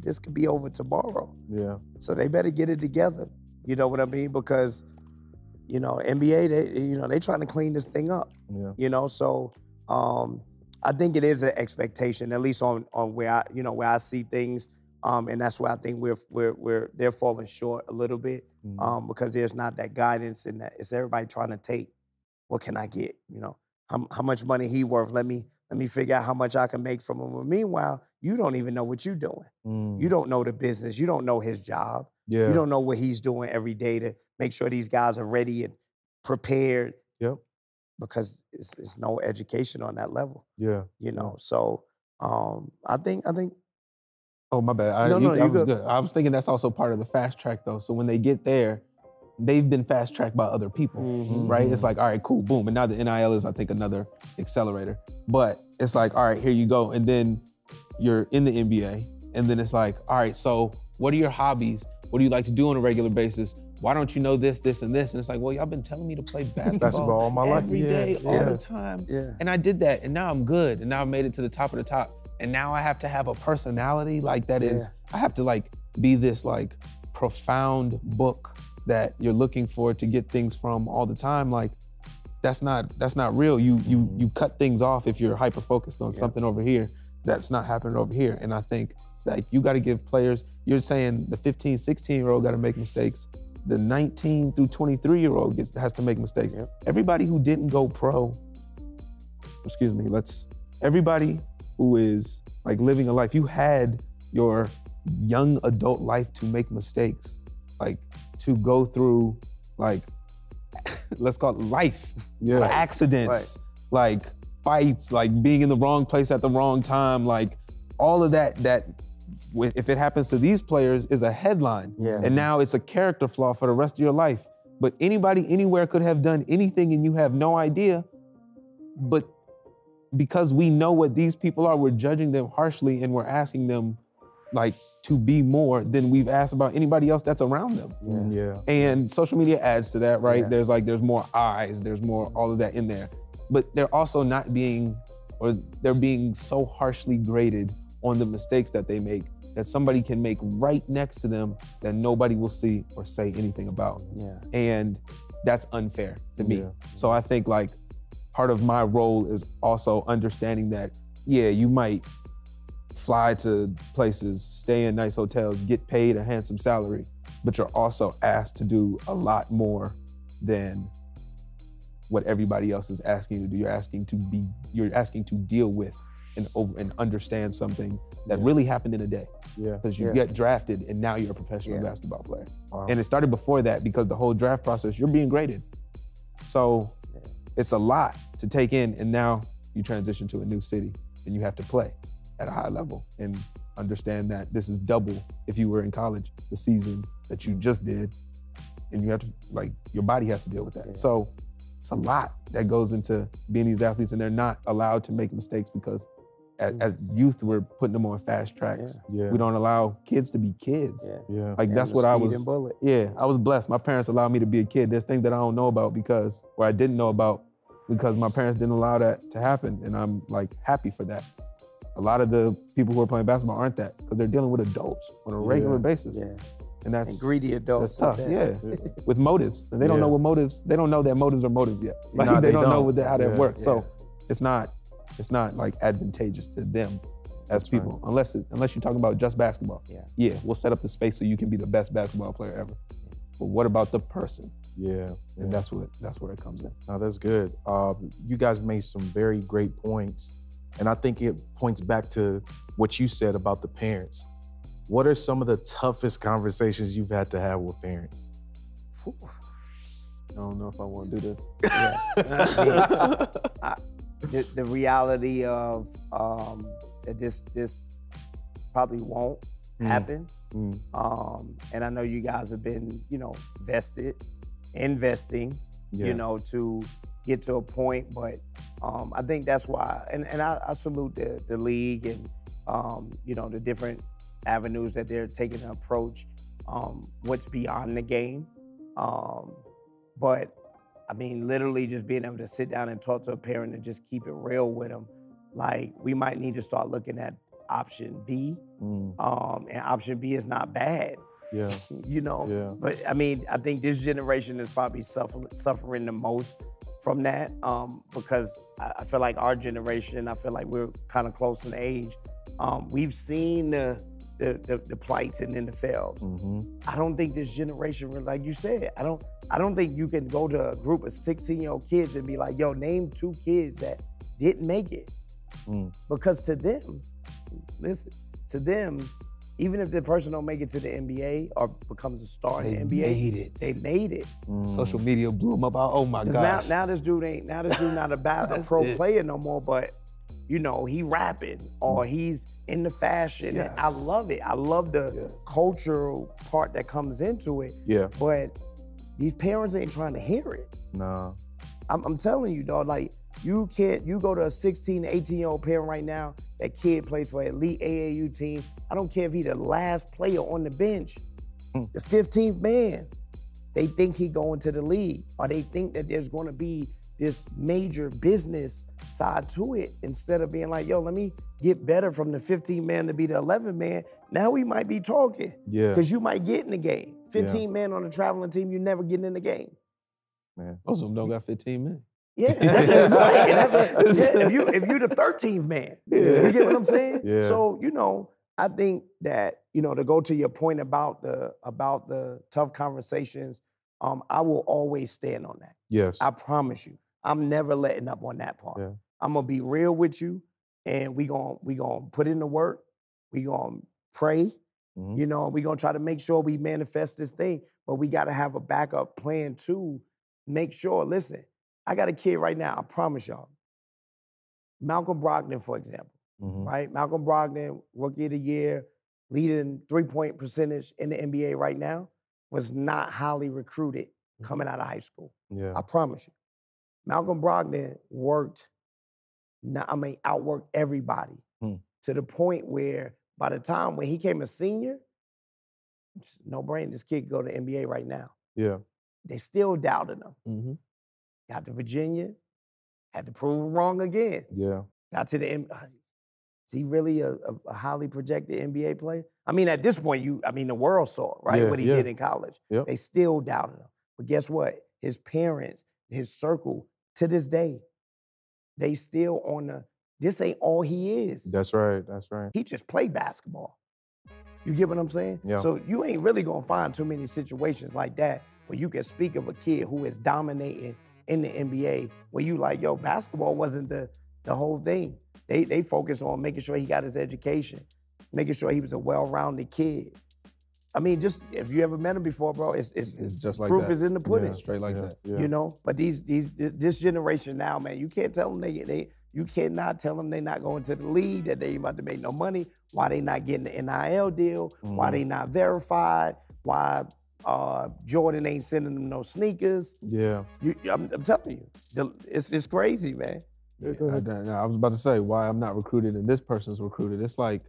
This could be over tomorrow. Yeah. So they better get it together. You know what I mean? Because, you know, NBA, they trying to clean this thing up. Yeah. You know, so I think it is an expectation, at least on where I see things, and that's where I think they're falling short a little bit because there's not that guidance, and that it's everybody trying to take, what can I get? You know, how much money he worth? Let me figure out how much I can make from him. But meanwhile, you don't even know what you're doing. You don't know the business. You don't know his job. Yeah. You don't know what he's doing every day to make sure these guys are ready and prepared. Yep. Because it's no education on that level. Yeah. You know, so I think. Oh, my bad. You good. I was thinking that's also part of the fast track though. So when they get there, they've been fast tracked by other people, right? It's like, all right, cool, boom. And now the NIL is, I think, another accelerator. But it's like, all right, here you go. And then you're in the NBA. And then it's like, all right, so what are your hobbies? What do you like to do on a regular basis? Why don't you know this, this, and this? And it's like, well, y'all been telling me to play basketball all my life. every day, all the time. Yeah. And I did that, and now I'm good. And now I made it to the top of the top. And now I have to have a personality like that is, I have to like be this like profound book that you're looking for to get things from all the time. Like, that's not real. You cut things off if you're hyper-focused on something over here that's not happening over here. And I think like you gotta give players, you're saying the 15, 16-year-old gotta make mistakes. The 19 through 23-year-old has to make mistakes. Yep. Everybody who didn't go pro, everybody who is like living a life, you had your young adult life to make mistakes, like to go through like, let's call it life, accidents, like fights, like being in the wrong place at the wrong time, like all of that if it happens to these players is a headline. And now it's a character flaw for the rest of your life. But anybody anywhere could have done anything and you have no idea. But because we know what these people are, we're judging them harshly and we're asking them like to be more than we've asked about anybody else that's around them. And social media adds to that, right? There's more eyes, there's more all of that in there. But they're also not being, or they're being so harshly graded on the mistakes that they make that somebody can make right next to them that nobody will see or say anything about. And that's unfair to me. So I think like part of my role is also understanding that, you might fly to places, stay in nice hotels, get paid a handsome salary, but you're also asked to do a lot more than what everybody else is asking you to do. You're asking to deal with and understand something that really happened in a day. Because you get drafted and now you're a professional basketball player. And it started before that because the whole draft process, you're being graded. So it's a lot to take in, and now you transition to a new city and you have to play at a high level and understand that this is double if you were in college, the season that you just did, and you have to, like, your body has to deal with that. So it's a lot that goes into being these athletes, and they're not allowed to make mistakes because at youth, we're putting them on fast tracks. We don't allow kids to be kids. Like that's what I was, I was blessed. My parents allowed me to be a kid. There's things that I don't know about or I didn't know about because my parents didn't allow that to happen, and I'm like happy for that. A lot of the people who are playing basketball aren't that, because they're dealing with adults on a regular basis. Yeah. And that's and greedy adults. That's tough, yeah. With motives. And they don't know what motives, they don't know that motives are motives yet. Like, No, they don't know how that Yeah, works. So it's not like advantageous to them as people, unless you're talking about just basketball. Yeah, we'll set up the space so you can be the best basketball player ever. But what about the person? Yeah. And that's where it comes in. No, that's good. You guys made some very great points. And I think it points back to what you said about the parents. What are some of the toughest conversations you've had to have with parents? I don't know if I want to do this. The reality of that this probably won't happen. And I know you guys have been, investing, to get to a point, but I think that's why, and I salute the league and, the different avenues that they're taking to approach what's beyond the game. But I mean, literally just being able to sit down and talk to a parent and just keep it real with them. Like, we might need to start looking at option B. And option B is not bad. But I mean, I think this generation is probably suffering the most from that, because I feel like our generation, I feel like we're kind of close in age. We've seen the plights and NFLs. I don't think this generation, like you said, I don't think you can go to a group of 16-year-old kids and be like, yo, name 2 kids that didn't make it. Because to them, even if the person don't make it to the NBA or becomes a star in the NBA, they made it. Social media blew them up. Oh my gosh. Now this dude not a pro player no more, but he rapping or he's in the fashion. And I love it. I love the cultural part that comes into it. But these parents ain't trying to hear it. No. I'm telling you, dog, like, you go to a 16, 18-year-old parent right now, that kid plays for an elite AAU team. I don't care if he's the last player on the bench, the 15th man. They think he going to the league, or they think that there's gonna be this major business side to it, instead of being like, yo, let me get better from the 15 man to be the 11 man. Now we might be talking. Because you might get in the game. 15 man on a traveling team, you never getting in the game. Man, most of them don't got 15 men. Yeah, if you the 13th man, you get what I'm saying? So, I think that, to go to your point about the tough conversations, I will always stand on that. Yes. I promise you. I'm never letting up on that part. I'm gonna be real with you, and we gonna put in the work. We gonna pray. We gonna try to make sure we manifest this thing, but we gotta have a backup plan too. Make sure, listen, I got a kid right now, I promise y'all. Malcolm Brogdon, for example, right? Malcolm Brogdon, Rookie of the Year, leading 3-point percentage in the NBA right now, was not highly recruited coming out of high school. I promise you. Malcolm Brogdon outworked everybody to the point where by the time when he came a senior, it's no brainer, this kid could go to the NBA right now. They still doubted him. Got to Virginia, had to prove him wrong again. Got to the NBA. Is he really a highly projected NBA player? I mean, at this point, the world saw it, right? What he did in college. They still doubted him. But guess what? His parents, his circle, to this day, they still this ain't all he is. That's right. He just played basketball. You get what I'm saying? So you ain't really gonna find too many situations like that where you can speak of a kid who is dominating in the NBA, where you like, yo, basketball wasn't the whole thing. They focus on making sure he got his education, making sure he was a well-rounded kid. I mean, just if you ever met him before, bro, it's just like proof that. is in the pudding. Straight like that. But this generation now, man, you can't tell them you cannot tell them they're not going to the league, that they ain't about to make no money, why they not getting the NIL deal, why they not verified, why Jordan ain't sending them no sneakers. I'm telling you, it's crazy, man. I was about to say why I'm not recruited and this person's recruited. It's like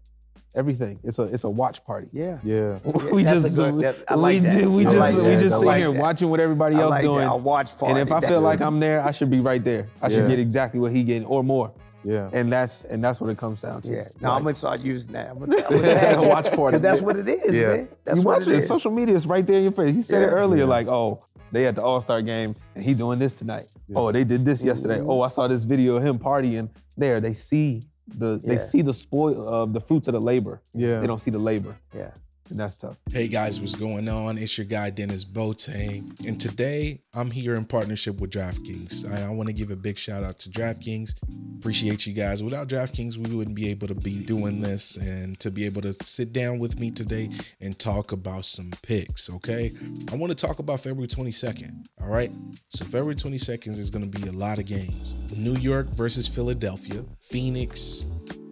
everything. It's a watch party. Yeah. Yeah. We That's just a good- I like that. we I just like that. sit I like here that. watching what everybody I else like doing. that. A watch party. And if I feel like I'm there, I should be right there. I should Yeah. get exactly what he getting or more. Yeah. And that's what it comes down to. Yeah. No, Like, I'm gonna start using that. I'm gonna Watch party. 'Cause that's what it is, Yeah. man. That's you what watch it it. is. Social media is right there in your face. He said it Yeah. earlier, like, oh, they at the All-Star game and he doing this tonight. Oh, they did this yesterday. Oh, I saw this video of him partying there. They see they see the spoil of the fruits of the labor. Yeah. They don't see the labor. Yeah. And that's tough. Hey guys, what's going on? It's your guy Dennis Boateng, and today I'm here in partnership with DraftKings. I want to give a big shout out to DraftKings. Appreciate you guys. Without DraftKings, we wouldn't be able to be doing this and to be able to sit down with me today and talk about some picks, okay? I want to talk about February 22nd, all right? So February 22nd is going to be a lot of games. New York versus Philadelphia, Phoenix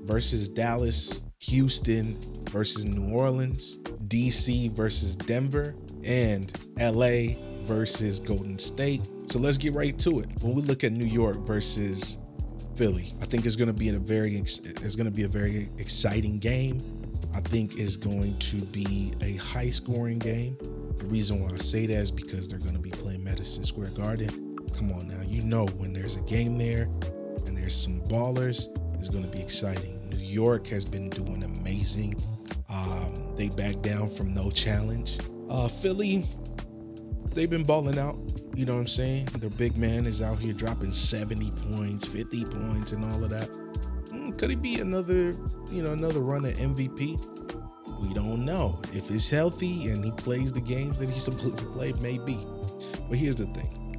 versus Dallas, Houston versus New Orleans, DC versus Denver, and LA versus Golden State. So let's get right to it. When we look at New York versus Philly, I think it's going to be a very exciting game. I think it's going to be a high-scoring game. The reason why I say that is because they're going to be playing Madison Square Garden. Come on now, you know when there's a game there and there's some ballers, it's going to be exciting. New York has been doing amazing. They backed down from no challenge. Philly, they've been balling out. You know what I'm saying? Their big man is out here dropping 70 points, 50 points, and all of that. Could it be another run at MVP? We don't know. If he's healthy and he plays the games that he's supposed to play, maybe. But here's the thing.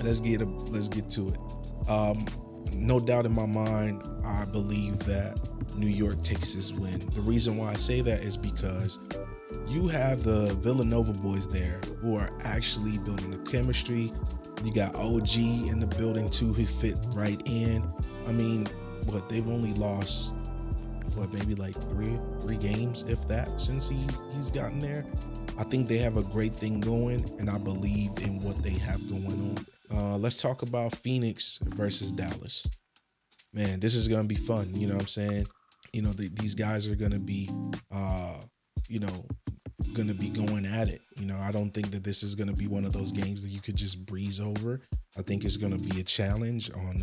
Let's get to it. No doubt in my mind, I believe that New York takes this win. The reason why I say that is because you have the Villanova boys there who are actually building the chemistry. You got OG in the building too, who fit right in. I mean, they've only lost maybe like three games, if that, since he's gotten there. I think they have a great thing going, and I believe in what they have going on. Let's talk about Phoenix versus Dallas. Man, this is gonna be fun. You know what I'm saying? You know, these guys are gonna be, gonna be going at it. You know, I don't think that this is gonna be one of those games that you could just breeze over. I think it's gonna be a challenge on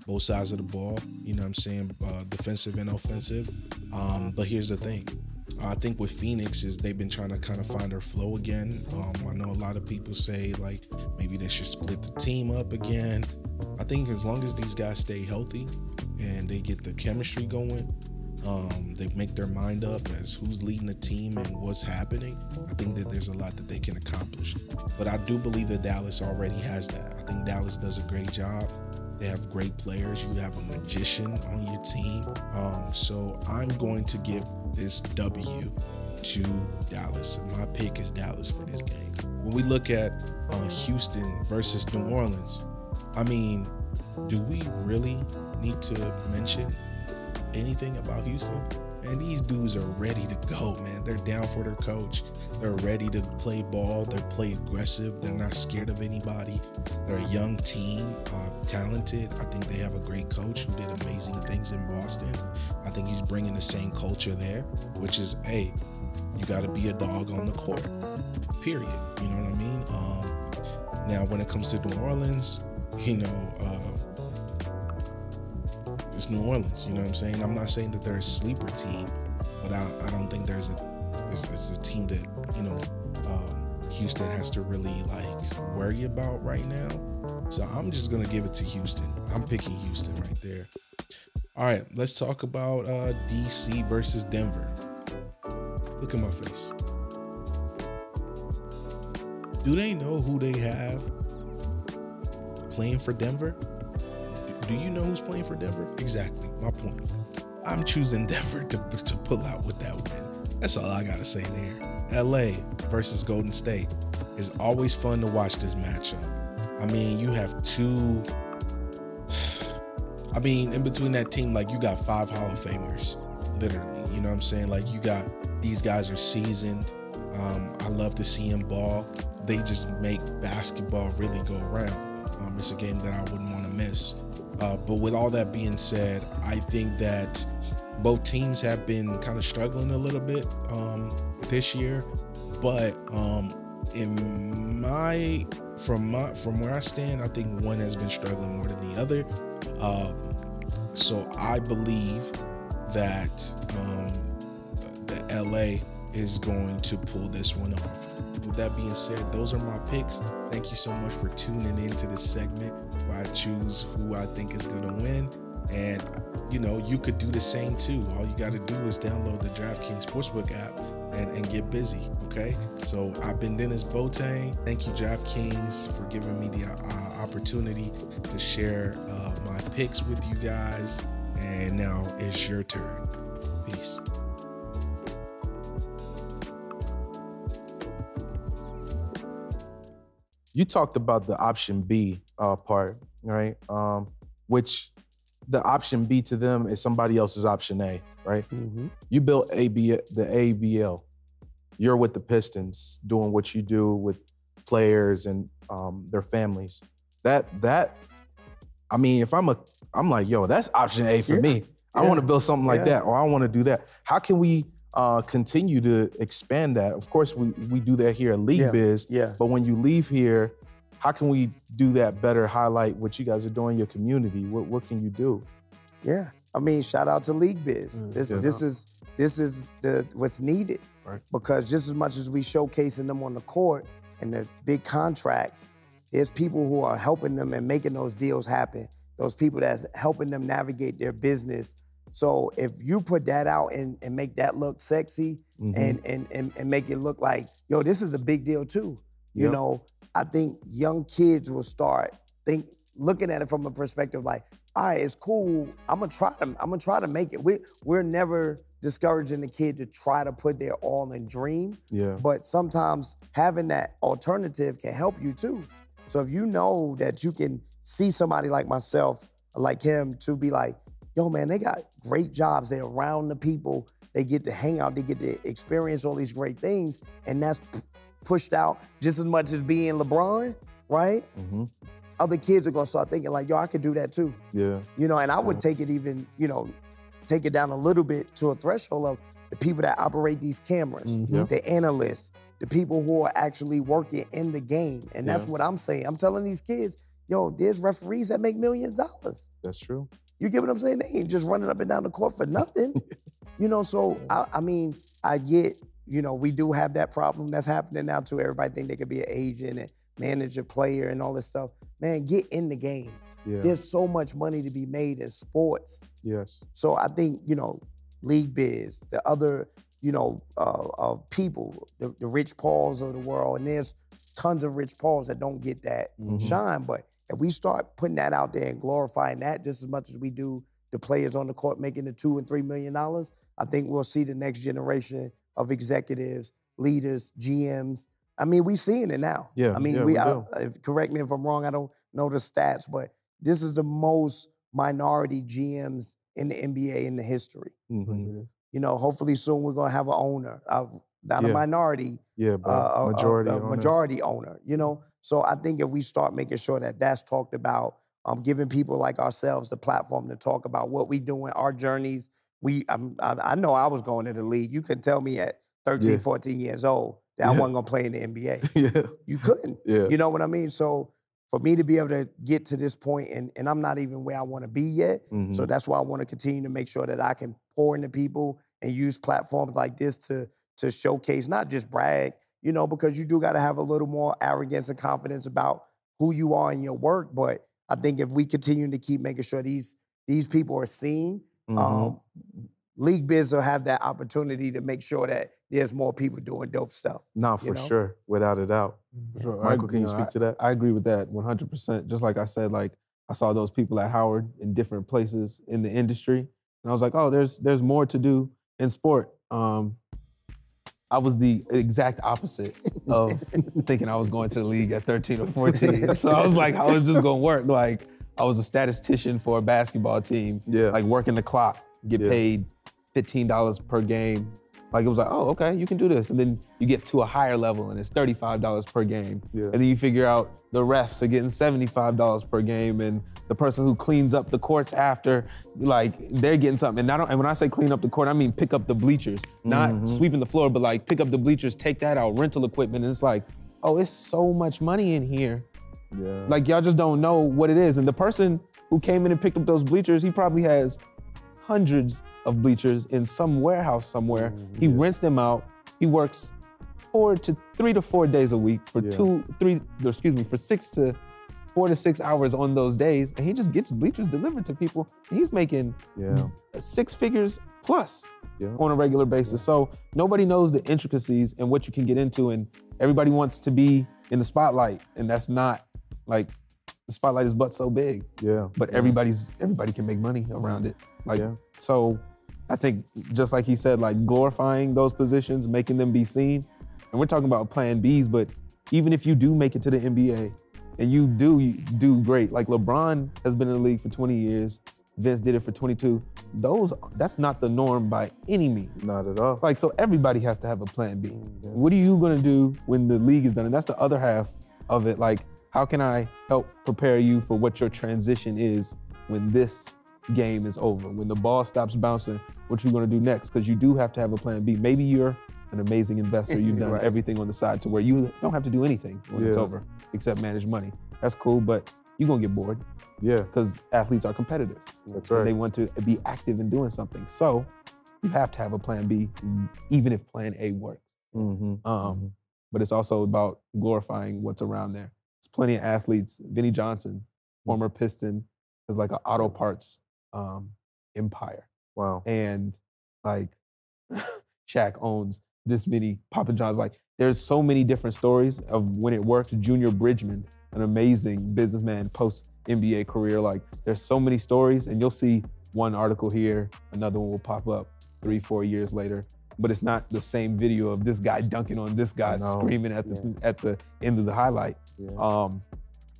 both sides of the ball. You know what I'm saying? Defensive and offensive. But here's the thing. I think with Phoenix is they've been trying to kind of find their flow again. I know a lot of people say like maybe they should split the team up again. I think as long as these guys stay healthy and they get the chemistry going, they make their mind up as who's leading the team and what's happening. I think that there's a lot that they can accomplish. But I do believe that Dallas already has that. I think Dallas does a great job. They have great players. You have a magician on your team. So I'm going to give this W to Dallas. My pick is Dallas for this game. When we look at Houston versus New Orleans, I mean, do we really need to mention anything about Houston? And these dudes are ready to go, man. They're down for their coach. They're ready to play ball. They play aggressive. They're not scared of anybody. They're a young team, talented. I think they have a great coach who did amazing things in Boston. I think he's bringing the same culture there, which is, hey, you got to be a dog on the court, period. You know what I mean? Now, when it comes to New Orleans, it's New Orleans, you know what I'm saying? I'm not saying that they're a sleeper team, but I don't think it's a team that, Houston has to really worry about right now. So I'm just gonna give it to Houston. I'm picking Houston right there. All right, let's talk about DC versus Denver. Look at my face. Do they know who they have playing for Denver? Do you know who's playing for Denver? Exactly, my point. I'm choosing Denver to pull out with that win. That's all I gotta say there. LA versus Golden State. It's always fun to watch this matchup. I mean, you have two, in between that team, you got 5 Hall of Famers, literally. You know what I'm saying? You got, these guys are seasoned. I love to see them ball. They just make basketball really go around. It's a game that I wouldn't want to miss. But with all that being said, I think that both teams have been kind of struggling a little bit this year, but from where I stand, I think one has been struggling more than the other. So I believe that the LA is going to pull this one off. With that being said, those are my picks. Thank you so much for tuning into this segment where I choose who I think is going to win. And, you know, you could do the same too. All you got to do is download the DraftKings Sportsbook app and get busy, okay? So I've been Dennis Boateng. Thank you, DraftKings, for giving me the opportunity to share my picks with you guys. And now it's your turn. Peace. You talked about the option B part, right? Which the option B to them is somebody else's option A, right? Mm-hmm. You built the ABL. You're with the Pistons, doing what you do with players and their families. That, I mean, if I'm like, yo, that's option A for me. I want to build something like that, or I want to do that. How can we continue to expand that? Of course, we do that here at League Biz, but when you leave here, how can we do that better, highlight what you guys are doing in your community? What can you do? Yeah, I mean, shout out to League Biz. This is what's needed, right? Because just as much as we showcasing them on the court and the big contracts, there's people who are helping them and making those deals happen. Those people that's helping them navigate their business. So if you put that out and make that look sexy and make it look like, yo, this is a big deal too. You know, I think young kids will start looking at it from a perspective like, all right, it's cool. I'm gonna try to make it. We're never discouraging the kid to try to put their all in dream. Yeah. But sometimes having that alternative can help you too. So if you know that you can see somebody like myself, like him, to be like, yo, man, they got great jobs. They're around the people. They get to hang out. They get to experience all these great things. And that's pushed out just as much as being LeBron, right? Mm-hmm. Other kids are going to start thinking like, yo, I could do that too. Yeah. You know, and I would take it even, you know, take it down a little bit to a threshold of the people that operate these cameras, the analysts, the people who are actually working in the game. And that's what I'm saying. I'm telling these kids, yo, there's referees that make millions of dollars. That's true. You get what I'm saying? They ain't just running up and down the court for nothing. You know, so I mean, I get, you know, we do have that problem that's happening now too. Everybody think they could be an agent and manage a player and all this stuff. Man, get in the game. Yeah. There's so much money to be made in sports. Yes. So I think, you know, League Biz, the other, you know, people, the Rich Pauls of the world, and there's tons of Rich Pauls that don't get that shine, but if we start putting that out there and glorifying that just as much as we do the players on the court making the $2 and $3 million, I think we'll see the next generation of executives, leaders, GMs. I mean, we seeing it now. Yeah, I mean, correct me if I'm wrong, I don't know the stats, but this is the most minority GMs in the NBA in the history. Mm-hmm. You know, hopefully soon we're gonna have an owner, not a minority, but majority owner, you know? So I think if we start making sure that that's talked about, giving people like ourselves the platform to talk about what we doing, our journeys. I know I was going to the league. You couldn't tell me at 13, 14 years old that I wasn't gonna play in the NBA. You couldn't. You know what I mean? So for me to be able to get to this point, and I'm not even where I want to be yet, so that's why I want to continue to make sure that I can pour into people and use platforms like this to showcase, not just brag, you know, because you do got to have a little more arrogance and confidence about who you are in your work. But I think if we continue to keep making sure these people are seen, League Biz will have that opportunity to make sure that there's more people doing dope stuff. No, for sure, without a doubt. Sure. Michael, can you speak to that? I agree with that 100%. Just like I said, like I saw those people at Howard in different places in the industry, and I was like, oh, there's more to do in sport. I was the exact opposite of thinking I was going to the league at 13 or 14. So I was like, how is this gonna work? Like, I was a statistician for a basketball team, like working the clock, get paid $15 per game, Like it was like, oh, okay, you can do this. And then you get to a higher level and it's $35 per game. Yeah. And then you figure out the refs are getting $75 per game, and the person who cleans up the courts after, like they're getting something. And when I say clean up the court, I mean pick up the bleachers, not sweeping the floor, but like pick up the bleachers, take that out, rental equipment. And it's like, oh, it's so much money in here. Yeah. Like y'all just don't know what it is. And the person who came in and picked up those bleachers, he probably has hundreds of bleachers in some warehouse somewhere. He rents them out. He works 3 to 4 days a week for for 4 to 6 hours on those days, and he just gets bleachers delivered to people. And he's making 6 figures plus on a regular basis. So nobody knows the intricacies and what you can get into, and everybody wants to be in the spotlight, and that's not like the spotlight is but so big. Yeah. But everybody can make money around it. Like so, I think just like he said, like glorifying those positions, making them be seen. And we're talking about plan Bs, but even if you do make it to the NBA and you do great, like LeBron has been in the league for 20 years, Vince did it for 22. That's not the norm by any means. Not at all. Like, so everybody has to have a plan B. What are you gonna do when the league is done? And that's the other half of it. Like, how can I help prepare you for what your transition is when this game is over? When the ball stops bouncing, what you gonna do next? Because you do have to have a plan B. Maybe you're an amazing investor. You've done everything on the side to where you don't have to do anything when it's over, except manage money. That's cool, but you're gonna get bored. Yeah. Because athletes are competitive. That's right. And they want to be active in doing something. So you have to have a plan B, even if plan A works. But it's also about glorifying what's around there. There's plenty of athletes. Vinnie Johnson, former Piston, is like an auto parts empire. Wow. And like Shaq owns this many Papa John's. Like there's so many different stories of when it worked. Junior Bridgman, an amazing businessman post NBA career. Like there's so many stories, and you'll see one article here, another one will pop up 3-4 years later. But it's not the same video of this guy dunking on this guy screaming at the end of the highlight.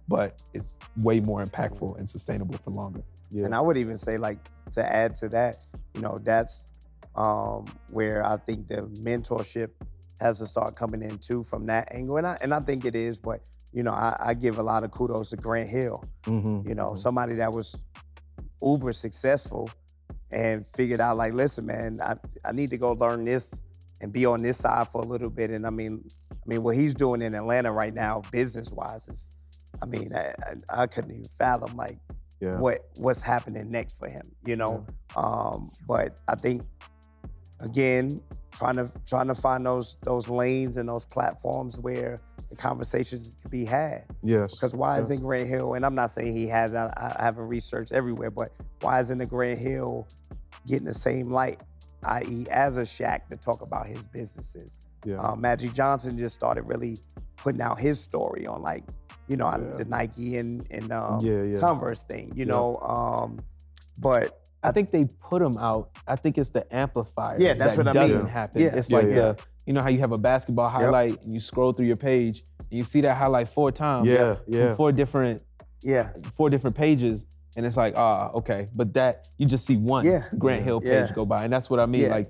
But it's way more impactful and sustainable for longer. And I would even say, like, to add to that, you know, that's where I think the mentorship has to start coming in too from that angle. And I think it is, but, you know, I give a lot of kudos to Grant Hill. You know, somebody that was uber successful and figured out, like, listen, man, I need to go learn this and be on this side for a little bit. And I mean, what he's doing in Atlanta right now, business-wise, is, I mean, I couldn't even fathom, like, what's happening next for him, you know? But I think, again, trying to find those lanes and those platforms where the conversations can be had. Yes. Because why isn't Grant Hill, and I'm not saying he has, I haven't researched everywhere, but why isn't the Grant Hill getting the same light, i.e. as a Shaq, to talk about his businesses? Magic Johnson just started really putting out his story on, like, you know, the Nike and Converse thing, you know? But I think they put them out. I think it's the amplifier that's that what I mean. doesn't happen. It's like you know how you have a basketball highlight and you scroll through your page and you see that highlight 4 times from 4 different pages, and it's like, okay, but that you just see one Grant Hill page go by, and that's what I mean. Like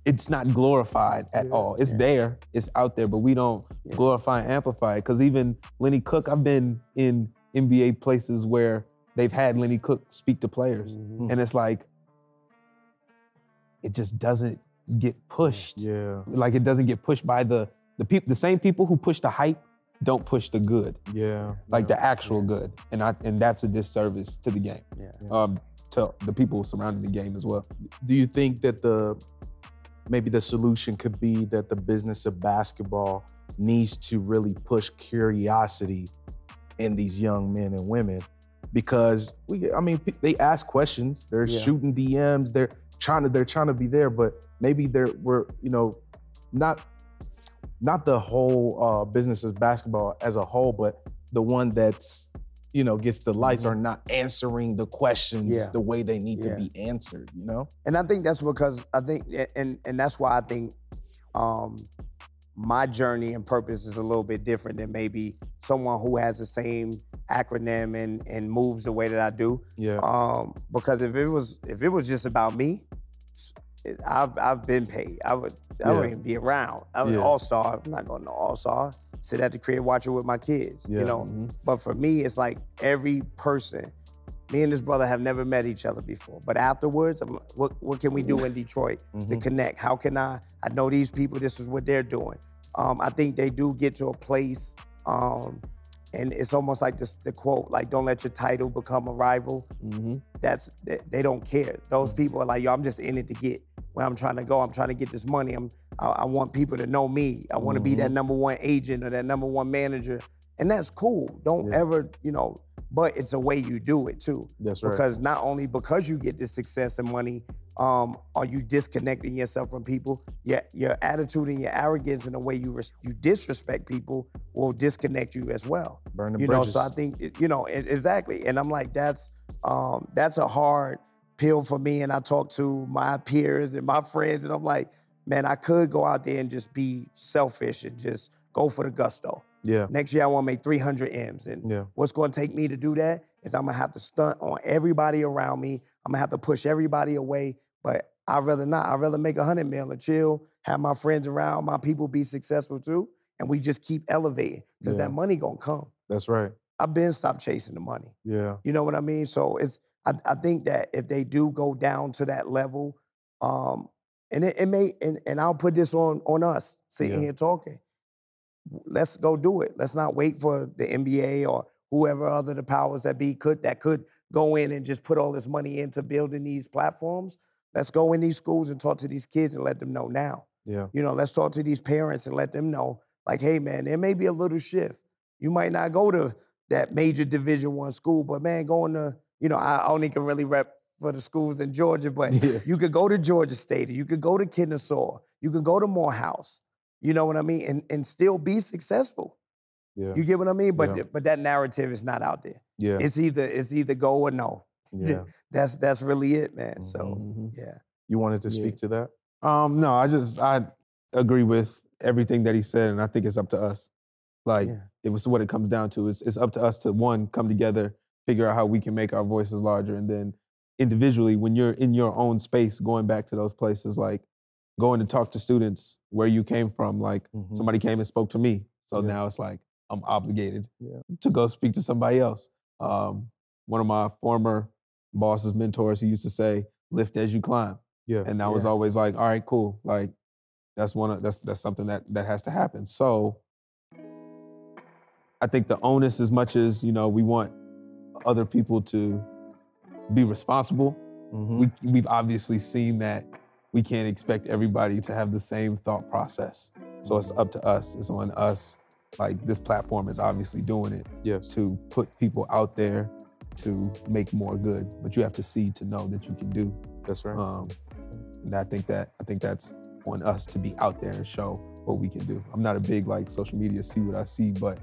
it's not glorified at all. It's there, it's out there, but we don't glorify and amplify it. Because even Lenny Cook, I've been in NBA places where they've had Lenny Cook speak to players, and it's like, it just doesn't get pushed. Like it doesn't get pushed by the same people who push the hype don't push the good. Like the actual good, and that's a disservice to the game. To the people surrounding the game as well. Do you think that maybe the solution could be that the business of basketball needs to really push curiosity in these young men and women? Because they ask questions, they're shooting DMs, they're trying to be there, but maybe we're not the whole business of basketball as a whole, but the one that's, you know, gets the lights are not answering the questions the way they need to be answered, you know? And I think that's because I think, and that's why I think my journey and purpose is a little bit different than maybe someone who has the same acronym and moves the way that I do. Because if it was just about me, I've been paid. I wouldn't even be around. I was an all-star. I'm not going to all-star. Sit at the crib, watch it with my kids, you know? But for me, it's like every person, me and this brother have never met each other before. But afterwards, what can we do in Detroit to connect? How can I know these people, this is what they're doing. I think they do get to a place, and it's almost like the quote, like, don't let your title become a rival. They don't care. Those people are like, yo, I'm just in it to get where I'm trying to go. I'm trying to get this money. I want people to know me. I want to be that #1 agent or that #1 manager. And that's cool. Don't ever, you know, but it's a way you do it too. That's right. Because not only because you get this success and money, are you disconnecting yourself from people? Your attitude and your arrogance and the way you disrespect people will disconnect you as well. Burn the you bridges. know, so I think, you know, exactly. And I'm like, that's a hard pill for me. And I talk to my peers and my friends, and I'm like, man, I could go out there and just be selfish and just go for the gusto. Yeah. Next year I want to make 300 M's. And what's going to take me to do that is I'm going to have to stunt on everybody around me. I'm going to have to push everybody away. But I'd rather not. I'd rather make 100 mil and chill, have my friends around, my people be successful too, and we just keep elevating because that money going to come. That's right. I've been stopped chasing the money. Yeah. You know what I mean? So I think that if they do go down to that level, and it may, and I'll put this on us sitting here talking. Let's go do it. Let's not wait for the NBA or whoever other the powers that be could go in and just put all this money into building these platforms. Let's go in these schools and talk to these kids and let them know now. Yeah. You know, let's talk to these parents and let them know, like, hey man, there may be a little shift. You might not go to that major Division I school, but man, going to, you know, I only can really rep for the schools in Georgia, but you could go to Georgia State, or you could go to Kennesaw, you could go to Morehouse, you know what I mean, and still be successful. Yeah. You get what I mean? But that narrative is not out there. Yeah. It's either go or no. Yeah. That's really it, man. So yeah. You wanted to speak to that? No, I agree with everything that he said, and I think it's up to us. Like, it was what it comes down to. It's up to us to, one, come together, figure out how we can make our voices larger, and then individually, when you're in your own space, going back to those places, like going to talk to students where you came from. Like somebody came and spoke to me, so now it's like I'm obligated to go speak to somebody else. One of my former boss's mentors, he used to say, "Lift as you climb." Yeah. And that was always like, all right, cool. Like that's something that has to happen. So I think the onus, as much as, you know, we want other people to be responsible, we've obviously seen that we can't expect everybody to have the same thought process. So it's up to us. It's on us. Like, this platform is obviously doing it to put people out there to make more good. But you have to see to know that you can do. That's right. And I think that's on us to be out there and show what we can do. I'm not a big, like, social media see what I see, but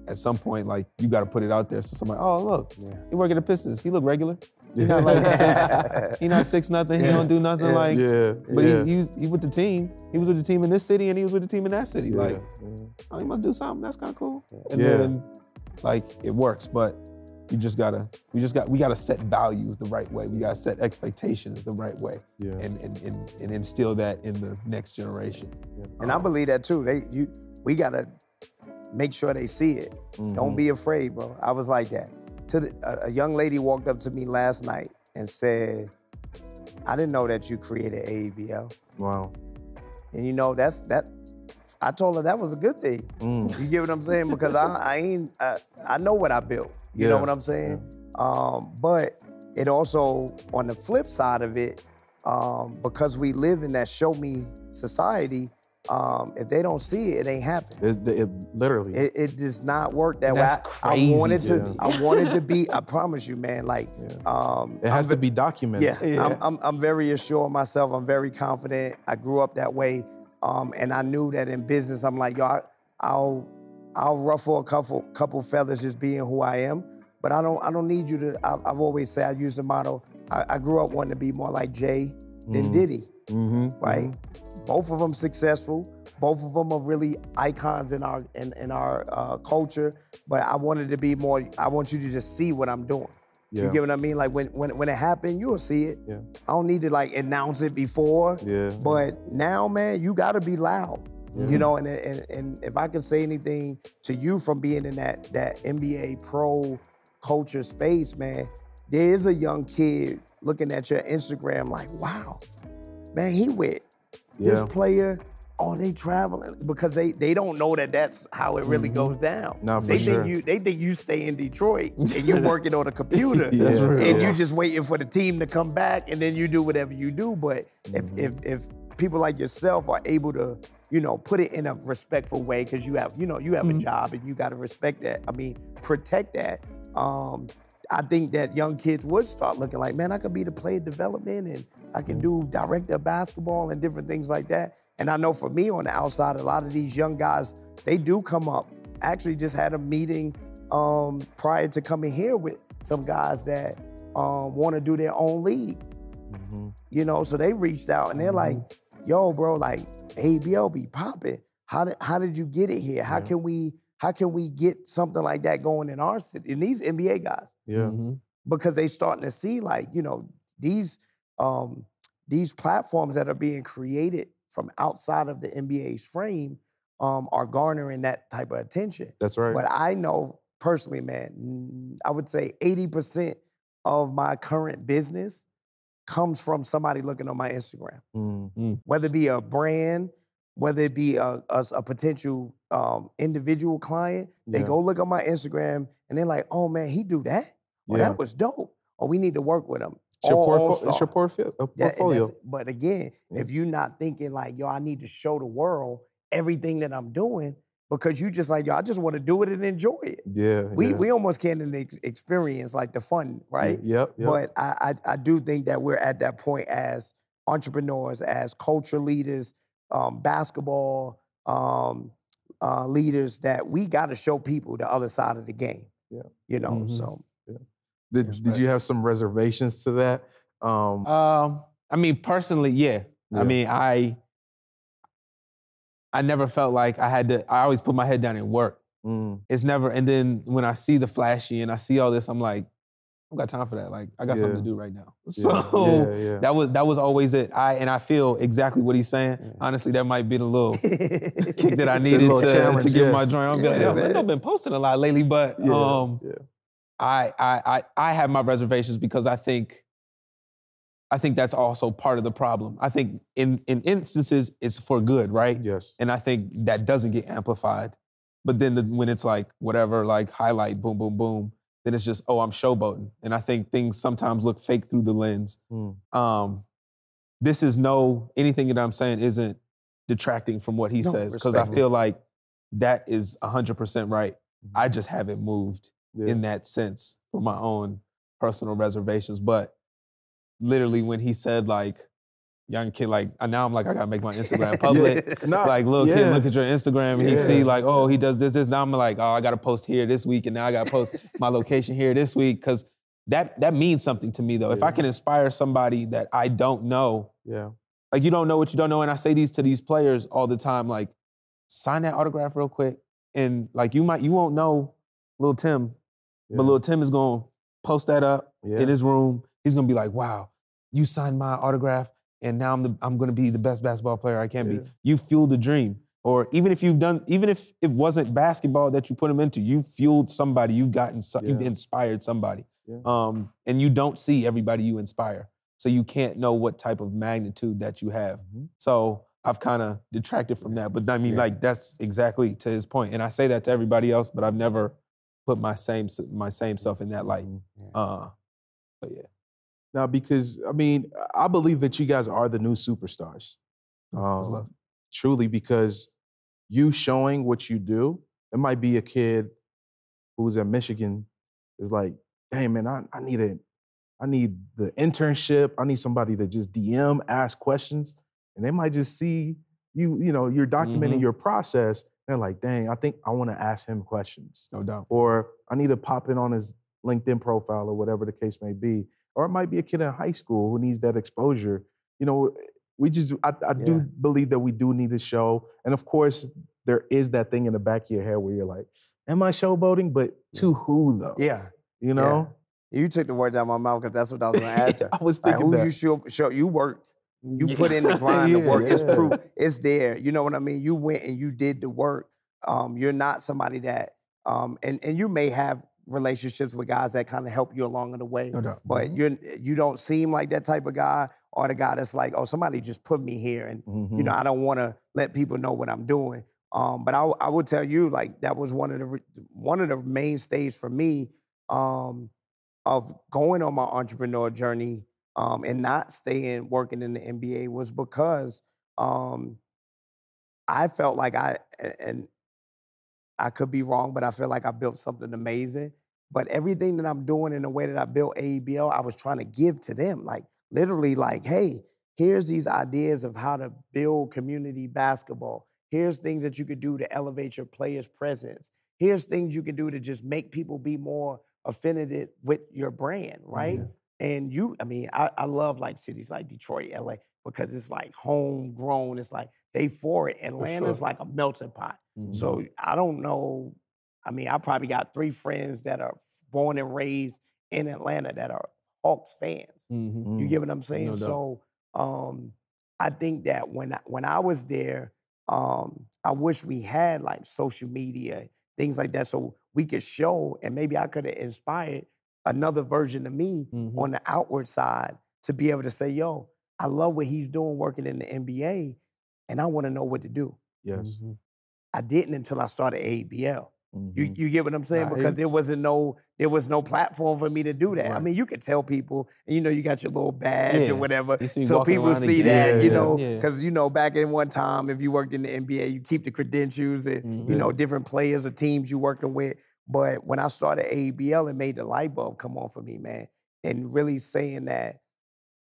at some point, like, you got to put it out there so somebody, oh, look, he work at the Pistons. He look regular. He's not like 6. He not 6'0". He don't do nothing like. But he with the team. He was with the team in this city and he was with the team in that city. Like, oh, he must do something. That's kind of cool. And then, like, it works. But we gotta set values the right way. We gotta set expectations the right way. And instill that in the next generation. And I believe that too. We gotta make sure they see it. Don't be afraid, bro. I was like that. A young lady walked up to me last night and said, "I didn't know that you created AABL." Wow. And you know, I told her that was a good thing. You get what I'm saying? Because I know what I built. You know what I'm saying? But it also, on the flip side of it, because we live in that show me society, if they don't see it, it ain't happening. It literally. It does not work that That's way. crazy, I wanted to be, I promise you, man, like. It has to be documented. I'm very assured of myself. I'm very confident. I grew up that way. And I knew that in business, I'm like, yo, I'll ruffle a couple feathers just being who I am, but I don't need you to. I've always said, I use the motto. I grew up wanting to be more like Jay than Diddy, right? Both of them successful. Both of them are really icons in our culture. But I wanted to be more. I want you to just see what I'm doing. Yeah. You get what I mean? Like when it happened, you'll see it. Yeah. I don't need to like announce it before. Yeah. But now, man, you gotta be loud. Yeah. You know, and if I could say anything to you from being in that NBA pro culture space, man, there is a young kid looking at your Instagram like, wow, man, he with this player. Oh, they traveling because they don't know that that's how it really goes down. No, for they sure. think you stay in Detroit and you're working on a computer and you just waiting for the team to come back and then you do whatever you do. But if people like yourself are able to, you know, put it in a respectful way because you have a job and you got to respect that. I mean, protect that. I think that young kids would start looking like, man, I could be the player development and I can do director of basketball and different things like that. And I know for me on the outside, a lot of these young guys, they do come up. Actually just had a meeting prior to coming here with some guys that want to do their own league. You know, so they reached out and they're like, yo, bro, like, ABL be popping. How did you get it here? How can we get something like that going in our city? And these NBA guys. Yeah. Because they starting to see like, you know, these platforms that are being created from outside of the NBA's frame are garnering that type of attention. That's right. But I know personally, man, I would say 80% of my current business comes from somebody looking on my Instagram. Whether it be a brand, whether it be a potential individual client, they go look on my Instagram and they're like, oh man, he do that? Well, that was dope. Or we need to work with him. It's your portfolio. But again, if you're not thinking like, yo, I need to show the world everything that I'm doing, because you just like, yo, I just want to do it and enjoy it. We almost can't experience like the fun, right? But I do think that we're at that point as entrepreneurs, as culture leaders, basketball leaders, that we got to show people the other side of the game. You know, so. Did you have some reservations to that? I mean, personally, yeah. I mean, I never felt like I always put my head down and work. It's never, and then when I see the flashy and I see all this, I'm like, I've got time for that. Like, I got something to do right now. So that was always it. I feel exactly what he's saying. Honestly, that might be the little kick that I needed to get my joint. I'll be like, yo, I've been posting a lot lately, but I have my reservations because I think that's also part of the problem. I think in instances it's for good, right? Yes. And I think that doesn't get amplified. But then when it's like whatever, like highlight, boom, boom, boom, then it's just, oh, I'm showboating. And I think things sometimes look fake through the lens. This is anything that I'm saying isn't detracting from what he says, because I feel like that is 100% right. I just haven't moved in that sense for my own personal reservations. But literally when he said like, young kid, like now I'm like, I gotta make my Instagram public. Like little kid, look at your Instagram and he see like, oh, he does this. Now I'm like, oh, I gotta post here this week and now I gotta post my location here this week. Cause that means something to me though. If I can inspire somebody that I don't know, like you don't know what you don't know. And I say these to these players all the time, like sign that autograph real quick. And like you won't know Lil Tim, but Lil Tim is gonna post that up in his room. He's gonna be like, wow, you signed my autograph and now I'm gonna be the best basketball player I can be. You fueled the dream. Or even if it wasn't basketball that you put him into, you fueled somebody, you've inspired somebody. And you don't see everybody you inspire. So you can't know what type of magnitude that you have. So I've kind of detracted from that. But I mean, like that's exactly to his point. And I say that to everybody else, but I've never put my same self in that light. But yeah. Now, because, I mean, I believe that you guys are the new superstars. Truly, because you showing what you do, it might be a kid who's at Michigan is like, dang, man, I need the internship. I need somebody to just DM, ask questions. And they might just see you're documenting your process. They're like, dang, I think I want to ask him questions. No doubt. Or I need to pop in on his LinkedIn profile or whatever the case may be. Or it might be a kid in high school who needs that exposure. You know, I do believe that we do need to show. And of course, there is that thing in the back of your head where you're like, am I showboating? But to who though? Yeah. You know? You took the word out of my mouth because that's what I was going to ask her. I was Like, thinking who that. you show, you worked. You put in the grind, the work. It's proof. It's there. You know what I mean? You went and you did the work. You're not somebody that, and you may have relationships with guys that kind of help you along the way. No doubt. But you don't seem like that type of guy, or the guy that's like, oh, somebody just put me here, and you know, I don't want to let people know what I'm doing. But I would tell you, like, that was one of the mainstays for me of going on my entrepreneur journey and not staying working in the NBA was because I felt like and I could be wrong, but I feel like I built something amazing. But everything that I'm doing in the way that I built AEBL, I was trying to give to them. Like, literally, like, hey, here's these ideas of how to build community basketball. Here's things that you could do to elevate your players' presence. Here's things you can do to just make people be more affiliated with your brand, right? And I love like cities like Detroit, LA, because it's like homegrown. It's like they for it. Atlanta's like a melting pot. So I don't know. I mean, I probably got 3 friends that are born and raised in Atlanta that are Hawks fans. You get what I'm saying? No doubt. So I think that when I was there, I wish we had like social media, things like that, so we could show, and maybe I could have inspired another version of me on the outward side to be able to say, yo, I love what he's doing working in the NBA, and I want to know what to do. Yes. I didn't until I started ABL. You get what I'm saying? Because there was no platform for me to do that. Right. I mean, you could tell people, and you know, you got your little badge or whatever, You see so walking people around the see gym. that, you Yeah. know, Yeah. because you know, back in one time, if you worked in the NBA, you keep the credentials and you know, different players or teams you working with. But when I started ABL, it made the light bulb come on for me, man, and really saying that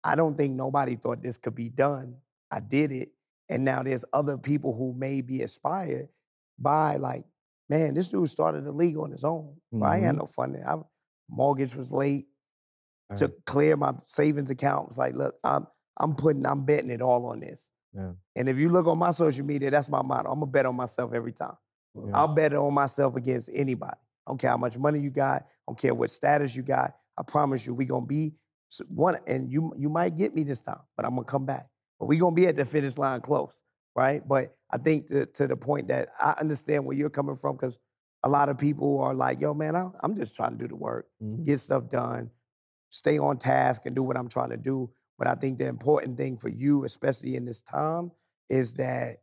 I don't think nobody thought this could be done. I did it, and now there's other people who may be inspired by, like, man, this dude started the league on his own. Well, I ain't had no fun there. Mortgage was late. To clear my savings account, was like, look, I'm betting it all on this. Yeah. And if you look on my social media, that's my motto. I'm gonna bet on myself every time. Yeah. I'll bet on myself against anybody. I don't care how much money you got. I don't care what status you got. I promise you, we gonna be one. And you might get me this time, but I'm gonna come back. But we gonna be at the finish line close, right? But I think to the point that I understand where you're coming from, because a lot of people are like, yo, man, I'm just trying to do the work, get stuff done, stay on task, and do what I'm trying to do. But I think the important thing for you, especially in this time, is that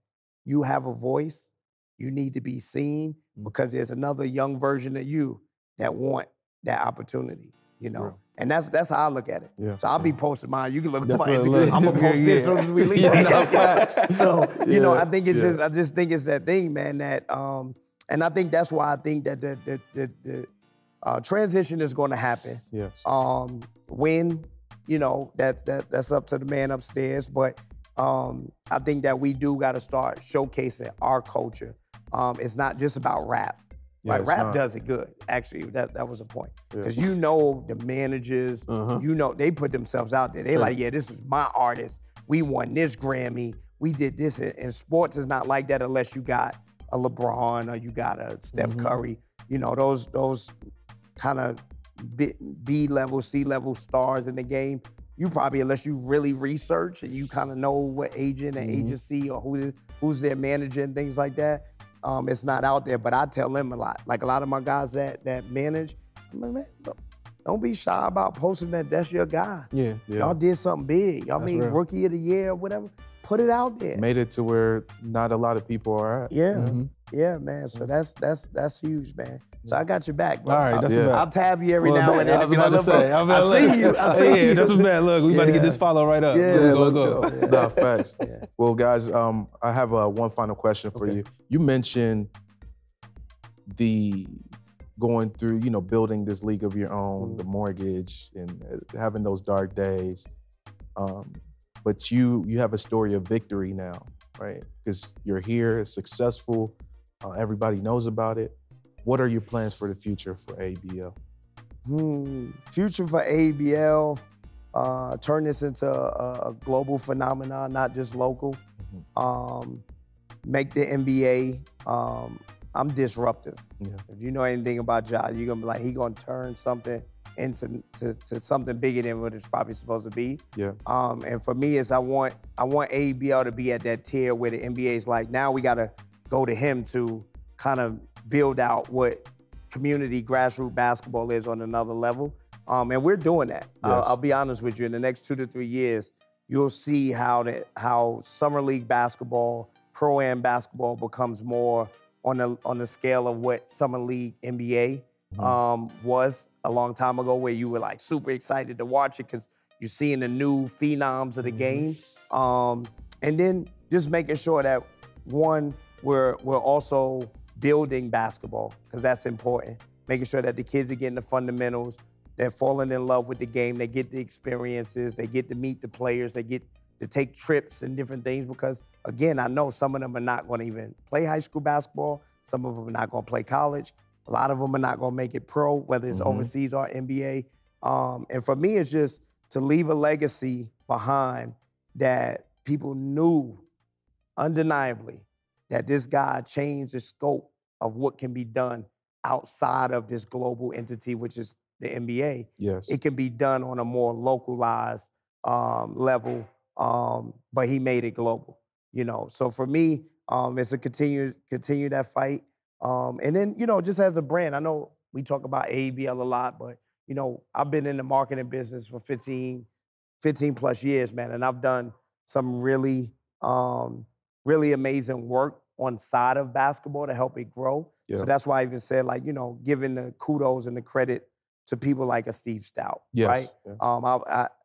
you have a voice. You need to be seen, because there's another young version of you that want that opportunity, you know? And that's how I look at it. Yeah. So I'll be posting mine. You can look at my Definitely Instagram. look. I'm gonna post this as soon as we leave. So, you know, I think it's I just think it's that thing, man, that, and I think that's why I think that the transition is gonna happen. Yes. When, you know, that's up to the man upstairs, but I think that we do gotta start showcasing our culture. It's not just about rap. Yeah, Like, rap does it good, actually. That was the point. Because you know the managers, you know, they put themselves out there. They like, yeah, this is my artist. We won this Grammy. We did this. And sports is not like that unless you got a LeBron or you got a Steph Curry. You know, those kind of B-level, C-level stars in the game. You probably, unless you really research and you kind of know what agent and agency or who's their manager and things like that, it's not out there. But I tell them a lot. Like, a lot of my guys that manage, I'm like, man, don't be shy about posting that's your guy. Yeah. Y'all did something big. Y'all made real. Rookie of the Year or whatever. Put it out there. Made it to where not a lot of people are at. Yeah. Yeah, man. So that's huge, man. So I got your back, bro. All right, that's a bet. I'll tab you every now and then. I was about to say. I see you. I see you. That's a bet. Look, we about to get this follow right up. Yeah, Let's let's go. No, facts. Well, guys, I have one final question for you. You mentioned the going through, you know, building this league of your own, the mortgage, and having those dark days. But you have a story of victory now, right? Because you're here, it's successful. Everybody knows about it. What are your plans for the future for ABL? Future for ABL, turn this into a global phenomenon, not just local. Make the NBA. I'm disruptive. Yeah. If you know anything about Jah, you're gonna be like, he gonna turn something into to something bigger than what it's probably supposed to be. Yeah. And for me, is I want ABL to be at that tier where the NBA is like, now we got to go to him to kind of build out what community grassroots basketball is on another level. And we're doing that. Yes. I'll be honest with you, in the next 2 to 3 years, you'll see how summer league basketball, pro-am basketball becomes more on the scale of what summer league NBA was a long time ago, where you were like super excited to watch it because you're seeing the new phenoms of the game. And then just making sure that, one, we're also building basketball, because that's important. Making sure that the kids are getting the fundamentals, they're falling in love with the game, they get the experiences, they get to meet the players, they get to take trips and different things, because again, I know some of them are not gonna even play high school basketball, some of them are not gonna play college, a lot of them are not gonna make it pro, whether it's overseas or NBA. And for me, it's just to leave a legacy behind that people knew undeniably that this guy changed the scope of what can be done outside of this global entity, which is the NBA. Yes. It can be done on a more localized level, but he made it global, you know? So for me, it's a continue that fight. And then, you know, just as a brand, I know we talk about ABL a lot, but, you know, I've been in the marketing business for 15 plus years, man, and I've done some really amazing work on side of basketball to help it grow. Yeah. So that's why I even said, like, you know, giving the kudos and the credit to people like a Steve Stout, Yes. right? Yeah.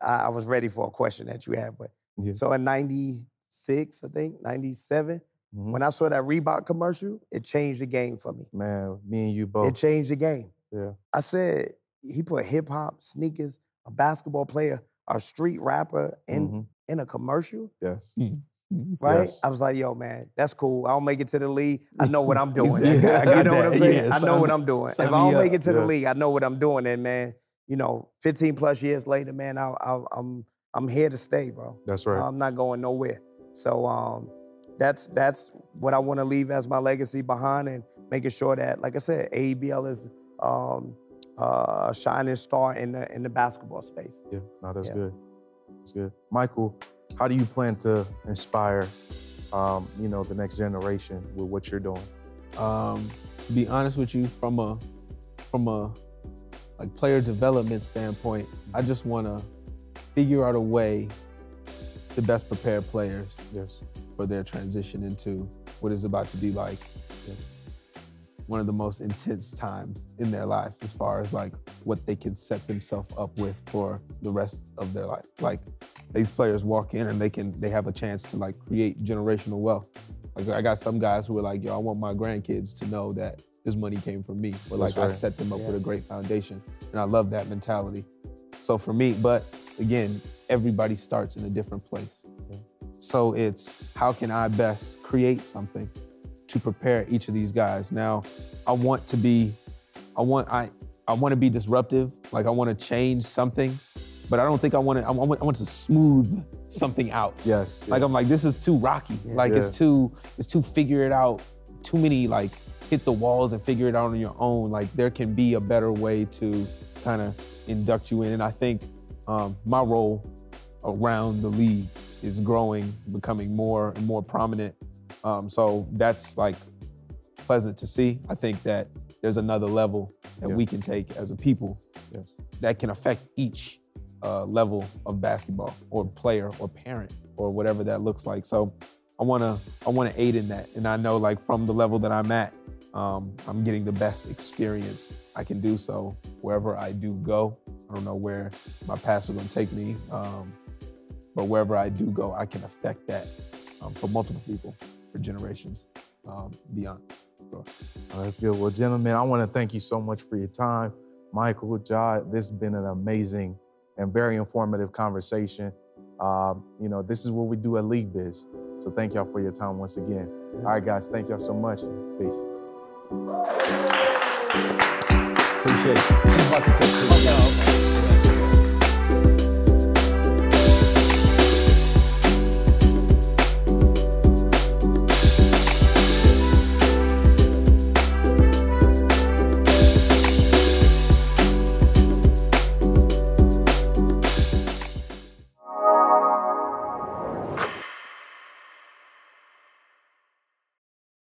I was ready for a question that you had, but so in 96, I think, 97, when I saw that Reebok commercial, it changed the game for me. Man, me and you both. It changed the game. Yeah. I said, he put hip hop, sneakers, a basketball player, a street rapper in a commercial, Yes. right? Yes. I was like, yo, man, that's cool. I don't make it to the league. I know what I'm doing. Exactly. You know what I'm saying? Yeah, I know what I'm doing. If I sign don't me make up. it to the league, I know what I'm doing. And man, you know, 15 plus years later, man, I'm here to stay, bro. That's right. I'm not going nowhere. So that's what I want to leave as my legacy behind, and making sure that, like I said, ABL is a shining star in the basketball space. Yeah, no, that's good. That's good. Michael, how do you plan to inspire, you know, the next generation with what you're doing? To be honest with you, from a like player development standpoint, I just want to figure out a way to best prepare players for their transition into what is about to be like one of the most intense times in their life, as far as like what they can set themselves up with for the rest of their life. Like, these players walk in and they have a chance to like create generational wealth. Like, I got some guys who are like, yo, I want my grandkids to know that this money came from me, but like I set them up with a great foundation, and I love that mentality. So for me, but again, everybody starts in a different place. So it's, how can I best create something to prepare each of these guys? Now, I want to be disruptive. Like, I want to change something, but I don't think I want to smooth something out. Yes. Like, I'm like, this is too rocky. Like, it's too figure it out. Too many, like, hit the walls and figure it out on your own. Like, there can be a better way to kind of induct you in. And I think my role around the league is growing, becoming more and more prominent. So that's like pleasant to see. I think that there's another level that we can take as a people that can affect each level of basketball or player or parent or whatever that looks like. So I wanna aid in that. And I know, like, from the level that I'm at, I'm getting the best experience I can do so wherever I do go. I don't know where my paths are gonna take me, but wherever I do go, I can affect that for multiple people, for generations beyond. So, that's good. Well, gentlemen, I want to thank you so much for your time. Michael, Jah, this has been an amazing and very informative conversation. You know, this is what we do at League Biz. So thank y'all for your time once again. All right, guys, thank y'all so much. Peace. Appreciate it. She's about to take